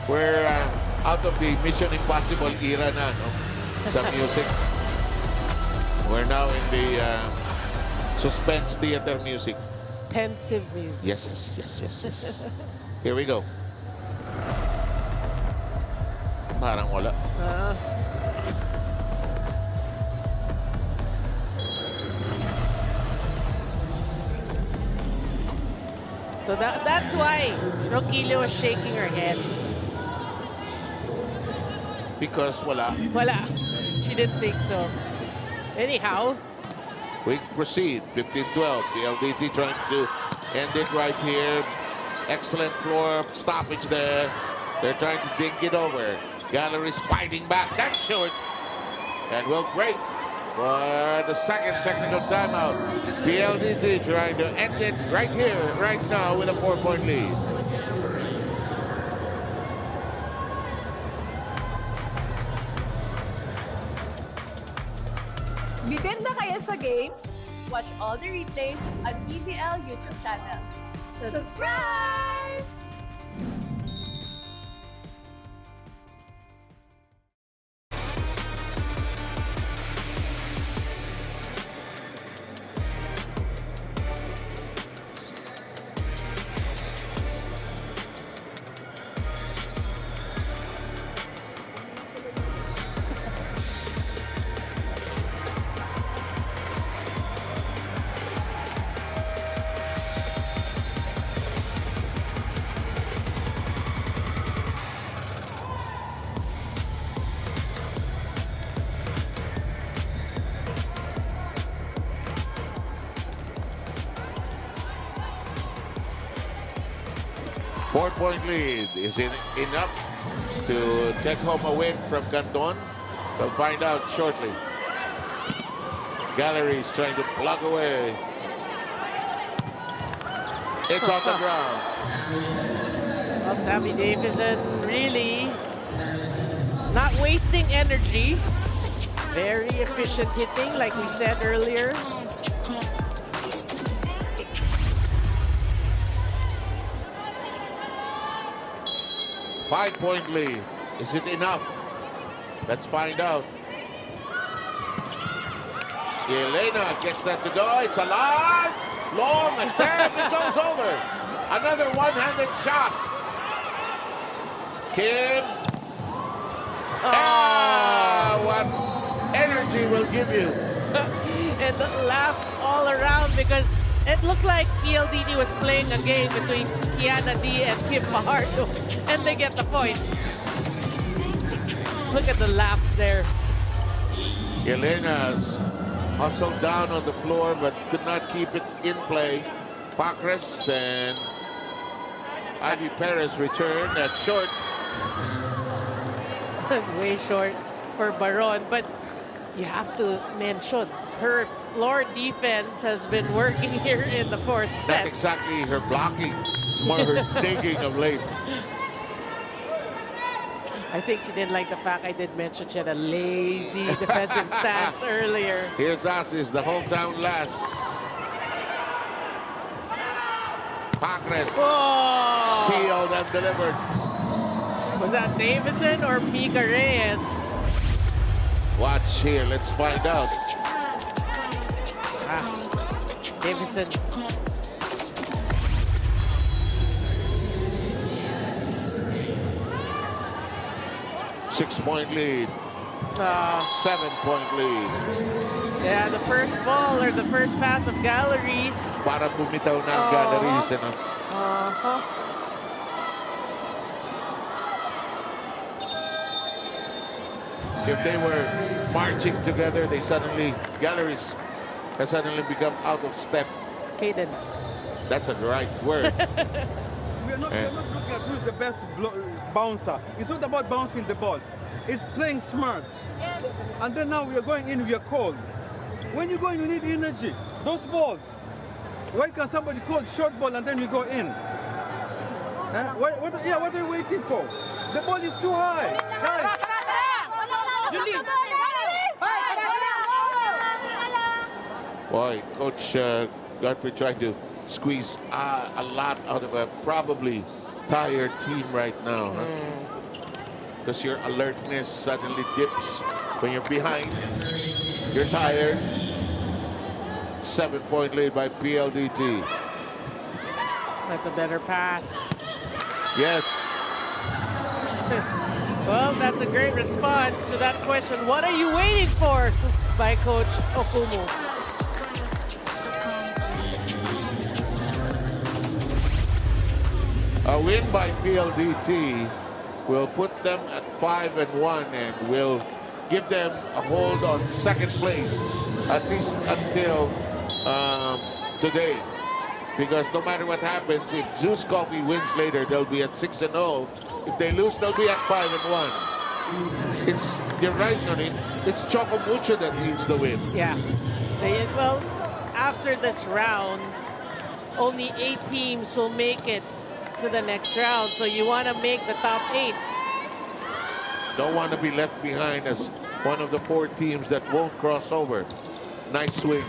We're out of the Mission Impossible era na, no? Sa music. We're now in the suspense theater music. Pensive music. Yes. Here we go. Parang wala. So that's why Roquillo was shaking her head. Because wala. She didn't think so. Anyhow. We proceed. 15-12. PLDT trying to end it right here. Excellent floor stoppage there. They're trying to dink it over. Galleries fighting back. That's short. And will break for the second technical timeout. PLDT trying to end it right here, right now with a 4-point lead. Bitin na kaya sa games? Watch all the replays at PVL YouTube channel. Subscribe! 4-point lead. Is it enough to take home a win from Candon? We'll find out shortly. Galleries trying to plug away. It's on the ground. Well, Sammy Davison really not wasting energy. Very efficient hitting, like we said earlier. Five-point lead. Is it enough? Let's find out. Elena gets that to go. It's alive. Long attempt. It goes over. Another one-handed shot. Kim. What energy will give you. And laughs all around because it looked like PLDT was playing a game between Kiana D and Kim Mahardo, and they get the point. Look at the laughs there. Elena's hustled down on the floor but could not keep it in play. Pacres and Ivy Perez return. That's short. That's way short for Baron, but you have to mention her floor defense has been working here in the fourth Not set. exactly her blocking. It's more her digging of late. I think she didn't like the fact I did mention she had a lazy defensive stance earlier. Here's Asis, the hometown lass. Pacres Oh! sealed and delivered. Was that Davison or Mika Reyes? Watch here, let's find out. Davison. Six-point lead. 7-point lead. Yeah, the first ball or the first pass of Galleries. Para bumitaw na ang Galleries. Ano? If they were marching together, Galleries has suddenly become out of step. Cadence. That's a right word. We're not looking at who's the best bouncer. It's not about bouncing the ball. It's playing smart. Yes. And then now we are going in, we are cold. When you go in, you need energy. Those balls. Why can somebody call short ball and then you go in? What are you waiting for? The ball is too high. Guys. Boy, Coach Godfrey trying to squeeze a lot out of a probably tired team right now. Because your alertness suddenly dips when you're behind. You're tired. 7-point lead by PLDT. That's a better pass. Yes. Well, that's a great response to that question. What are you waiting for? By Coach Okumu. A win by PLDT will put them at 5-1 and will give them a hold on second place at least until today. Because no matter what happens, if Zeus Coffee wins later, they'll be at 6-0. If they lose, they'll be at 5-1. You're right, Noni. It's Choco Mucho that needs the win. Yeah. Well, after this round, only 8 teams will make it to the next round. So you want to make the top 8. Don't want to be left behind as one of the 4 teams that won't cross over. Nice swing.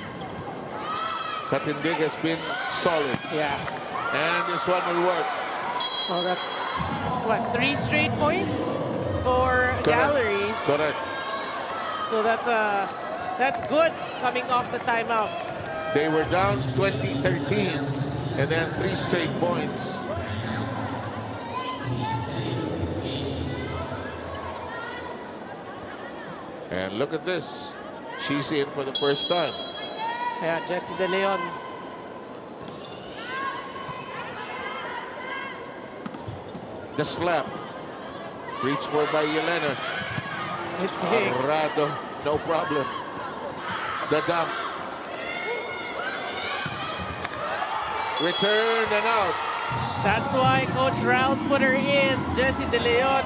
Katindig has been solid. Yeah. And this one will work. Well, that's, what, 3 straight points for Correct. Galleries. Correct. So that's good coming off the timeout. They were down 20-13 and then 3 straight points. And look at this. She's in for the first time. Yeah, Jessie De Leon. The slap. Reached for by Yelena. Good take. Arrado, no problem. The dump. Return and out. That's why Coach Raul put her in. Jessie De Leon,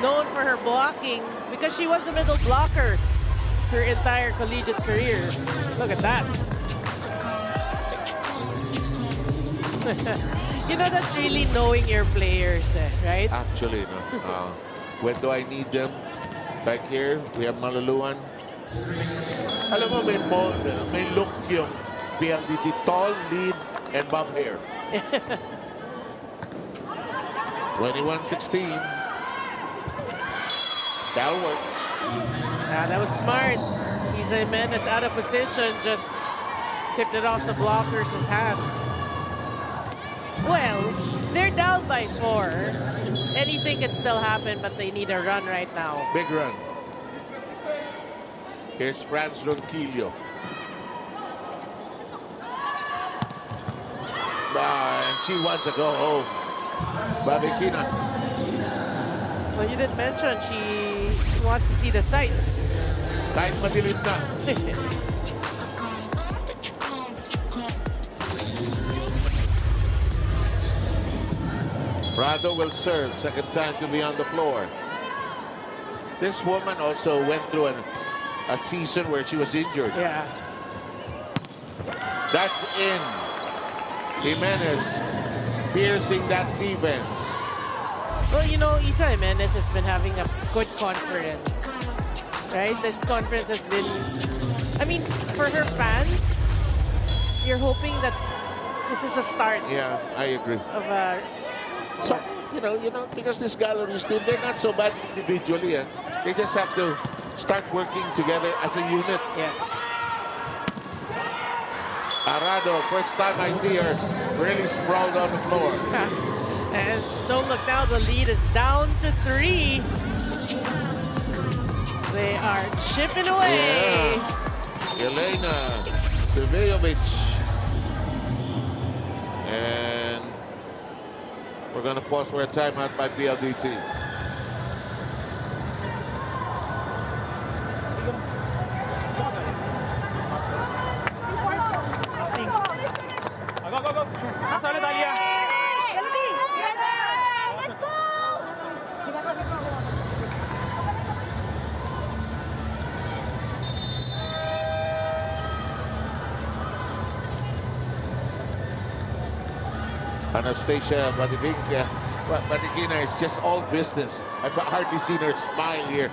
known for her blocking because she was a middle blocker her entire collegiate career. Look at that. You know, that's really knowing your players, right? Actually, no. When do I need them? Back here, we have Maluluan. Alam mo, may look yung PLDT. Tall, lead, and bob hair. 21-16. That'll work. That was smart. Isa Jimenez out of position, just tipped it off the blocker's hand. Well, they're down by 4. Anything can still happen, but they need a run right now. Big run. Here's Franz Ronquillo. And she wants to go home. Babikina. Well, you didn't mention she wants to see the sights. Kahit madilim na. Prado will serve, second time to be on the floor. This woman also went through a season where she was injured. Yeah. That's in. Jimenez piercing that defense. Well, you know, Isa Jimenez has been having a good conference, right? This conference has been, I mean, for her fans, you're hoping that this is a start. Yeah, I agree. Of a, so, you know, because this Galleries team, they're not so bad individually. They just have to start working together as a unit. yes. Arado, first time I see her really sprawled on the floor. And don't look now, the lead is down to 3. They are chipping away. Yeah. Elena Surveyovic. And we're going to pause for a timeout by PLDT. Go, go, go. Nasa ulit, Alia. Let's go! Anastasia Batikina is just all business. I've hardly seen her smile here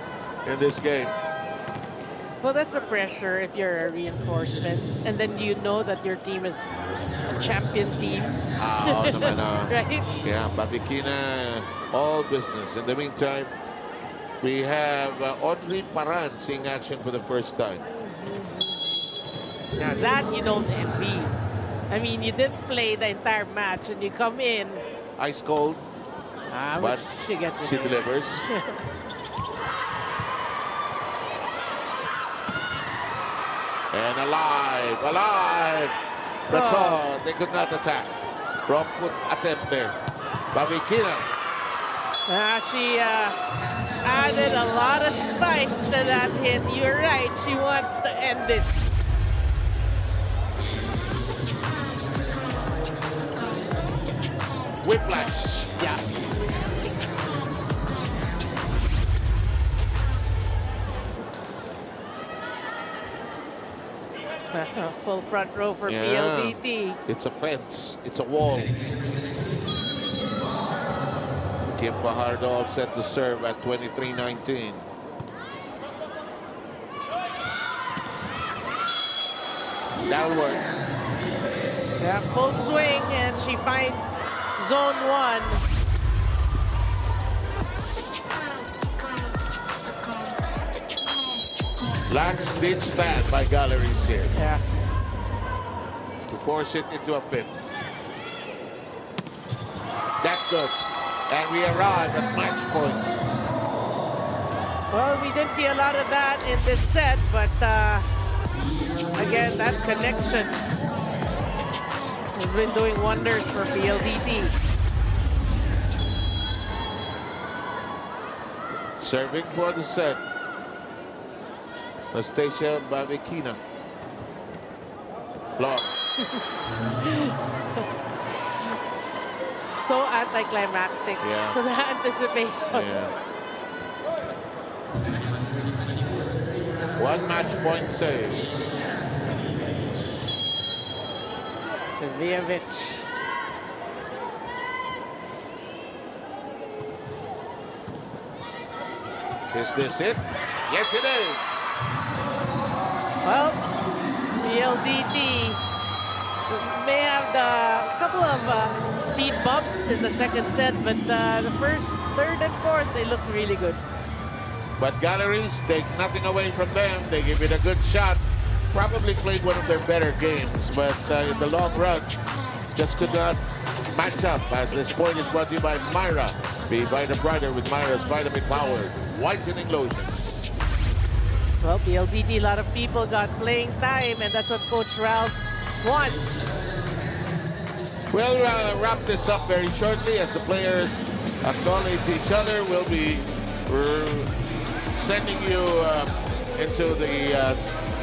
in this game. Well, that's the pressure if you're a reinforcement. And then you know that your team is a champion team. Oo naman, right? Yeah, Batikina, all business. In the meantime, we have Audrey Paran seeing action for the first time. Now that you don't envy. I mean, you didn't play the entire match and you come in. Ice cold, But but she gets it. she delivers. And alive. But they could not attack. Wrong foot attempt there. Babikina. She added a lot of spikes to that hit. You're right. She wants to end this. Whiplash. Yeah. Full front row for PLDT. It's a fence. It's a wall. Kim Fajardo all set to serve at 23-19. That'll work. Yeah, full swing, and she finds zone 1. Last ditch stand by Galleries here Yeah. to force it into a pin. That's good. And we arrive at match point. Well, we didn't see a lot of that in this set, but again, that connection has been doing wonders for PLDT. Serving for the set. Anastasia Babikina. Block. so anticlimactic Yeah. to the anticipation. Yeah. One match point save. Sevijevic. Is this it? Yes, it is. Well, PLDT may have the couple of speed bumps in the second set, but the first, third, and fourth, they look really good. But Galleries take nothing away from them. They give it a good shot. Probably played one of their better games, but in the long run, just could not match up. As this point is brought to you by Myra. Be Vita Brighter with Myra's vitamin powered whitening lotion. Well, PLDT, a lot of people got playing time, and that's what Coach Ralph wants. We'll wrap this up very shortly as the players acknowledge each other. We'll be sending you into the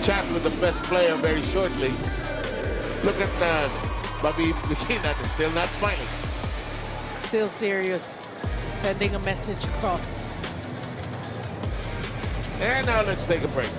chat with the best player very shortly. Look at Bobby Bikina, still not smiling. Still serious, sending a message across. And now let's take a break.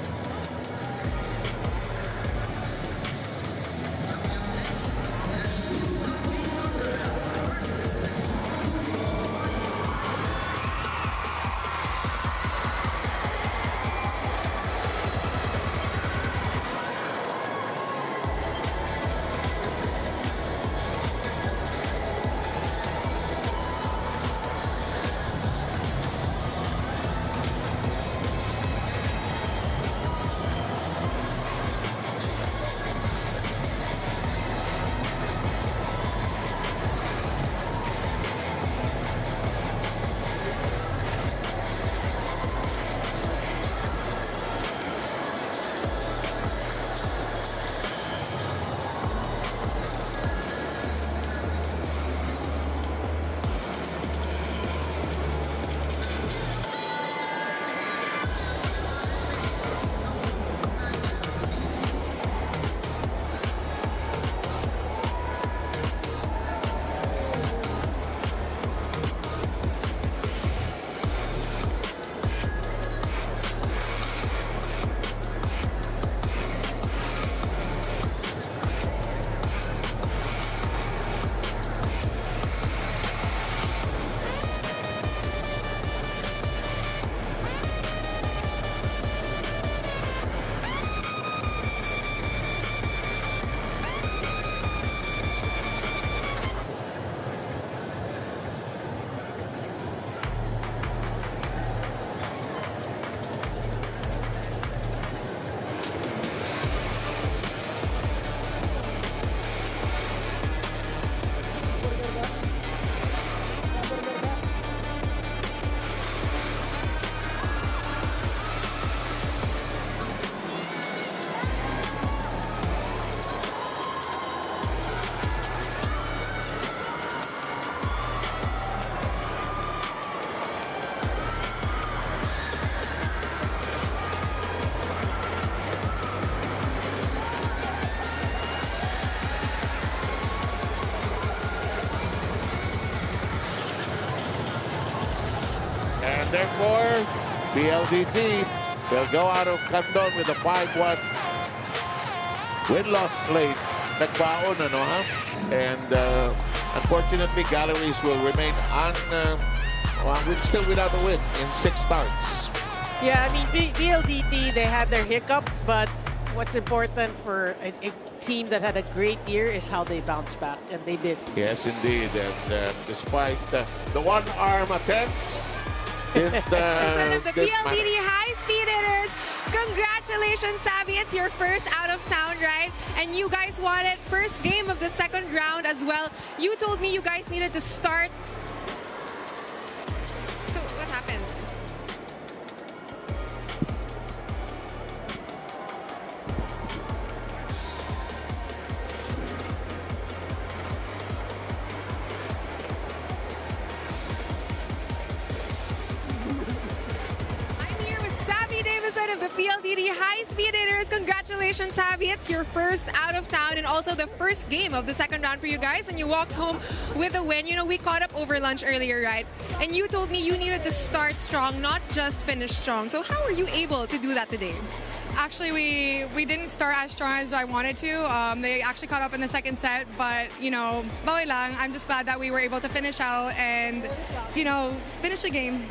And therefore, PLDT will go out of Candon with a 5-1 win-loss slate. Nagbaon, ano, ha? And unfortunately, Galleries will remain still without a win in 6 starts. Yeah, I mean, PLDT, they had their hiccups, but what's important for a team that had a great year is how they bounce back, and they did. Yes, indeed. And despite the one-arm attempts, Son of the PLDT high-speed hitters. Congratulations, Savvy. It's your first out-of-town ride, and you guys won it. First game of the second round as well. You told me you guys needed to start. So, what happened? I'm here with Savvy Davison of the PLDT high-speed hitters. Congratulations. Congratulations, Javi. It's your first out of town and also the first game of the second round for you guys. And you walked home with a win. You know, we caught up over lunch earlier, right? And you told me you needed to start strong, not just finish strong. So how were you able to do that today? Actually, we didn't start as strong as I wanted to. They actually caught up in the second set, but, you know, bawi lang. I'm just glad that we were able to finish out and, you know, finish the game.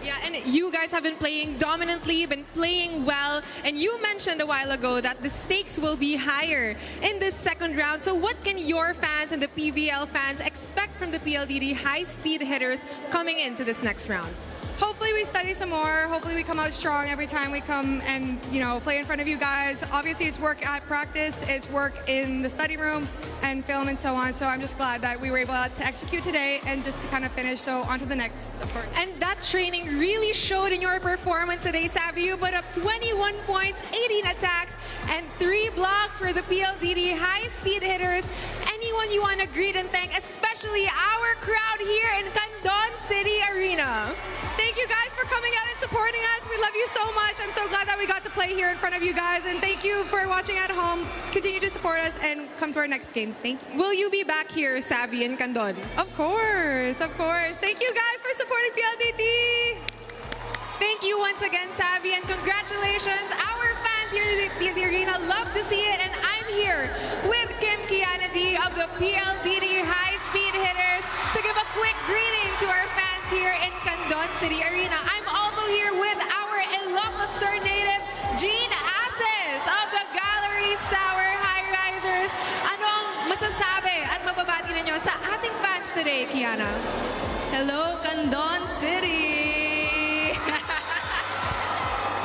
Yeah, and you guys have been playing dominantly, been playing well, and you mentioned a while ago that the stakes will be higher in this second round. So what can your fans and the PVL fans expect from the PLDT high-speed hitters coming into this next round? Hopefully we study some more. Hopefully we come out strong every time we come and, you know, play in front of you guys. Obviously it's work at practice, it's work in the study room and film and so on. So I'm just glad that we were able to execute today and just to kind of finish. So on to the next, of course. And that training really showed in your performance today, Savvy. You put up 21 points, 18 attacks, and 3 blocks for the PLDT high-speed hitters. Anyone you want to greet and thank, especially our crowd here in Candon City Arena. Thank you guys for coming out and supporting us. We love you so much. I'm so glad that we got to play here in front of you guys. And thank you for watching at home. Continue to support us and come to our next game. Thank you. Will you be back here, Savvy, in Candon? Of course, of course. Thank you guys for supporting PLDT. Thank you once again, Savvy, and congratulations. Our fans here in the arena love to see it, and I'm here with Kim Kianadi of the PLDT high-speed hitters to give a quick greeting to our fans here in Candon City Arena. I'm also here with our Ilocos Sur native, Jean Ases of the Galleries Tower High Risers. Anong masasabi at mababati ninyo sa ating fans today, Kiana? Hello, Candon City!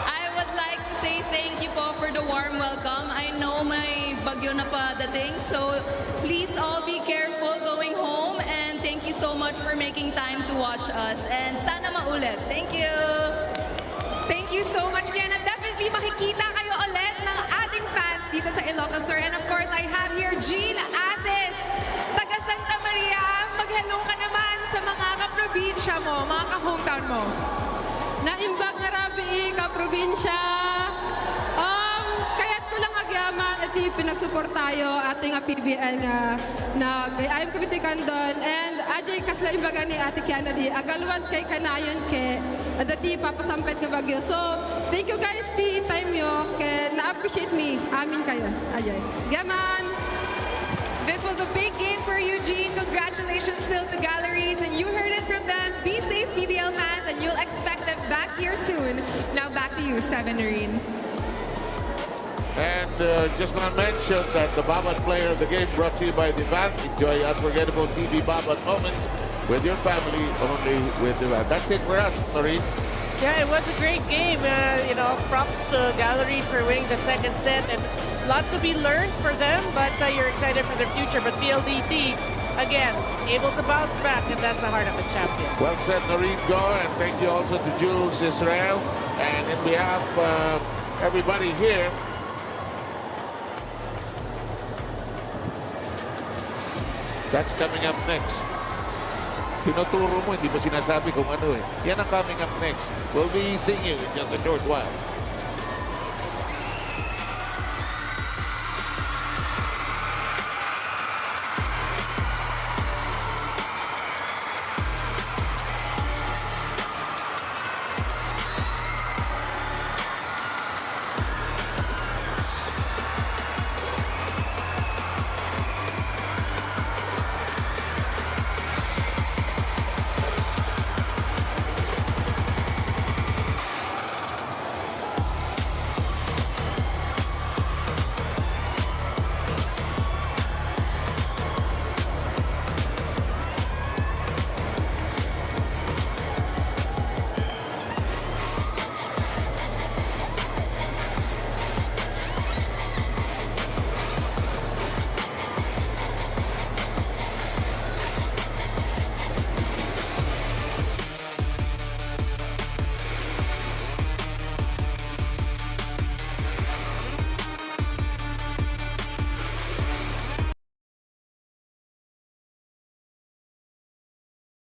I would like to say thank you po for the warm welcome. I know may bagyo na padating, so please all be careful going home, and thank you so much for making time to watch us. And sana maulit. Thank you! Thank you so much, Kiana. Definitely makikita kayo ulit ng ating fans dito sa Ilocos Sur. And of course, I have here Jean Ases, taga Santa Maria. Mag-hello ka naman sa mga kaprobinsya mo, mga ka-hometown mo. Naimbag nga rabi ka probinsya. Kaya't ko lang agyaman at pinagsupport tayo ating PVL nga nag-ayam kami ti Candon, and ajay kasla imbaga ni Ate Kiana di agaluan kay kanayon ke adati papasampet ka bagyo. So thank you guys di time yo ke na-appreciate me amin kayo ajay gaman. This was a big game for Eugene. Congratulations still to Galleries, and you heard it from them. Be safe, PBL fans, and you'll expect them back here soon. Now back to you, Sevenarine. And just want to mention that the Babat player of the game brought to you by the Van. Enjoy unforgettable TV Babat moments with your family, only with the Van. That's it for us, Noreen. Yeah, it was a great game. You know, props to Galleries for winning the second set, and a lot to be learned for them, but you're excited for their future. But PLDT, again, able to bounce back, and that's the heart of a champion. Well said, Noreen Gore, and thank you also to Jules Israel. And in behalf of everybody here, that's coming up next. Tinuturo mo, hindi ba sinasabi kung ano eh. Yan ang coming up next. We'll be seeing you in just a short while.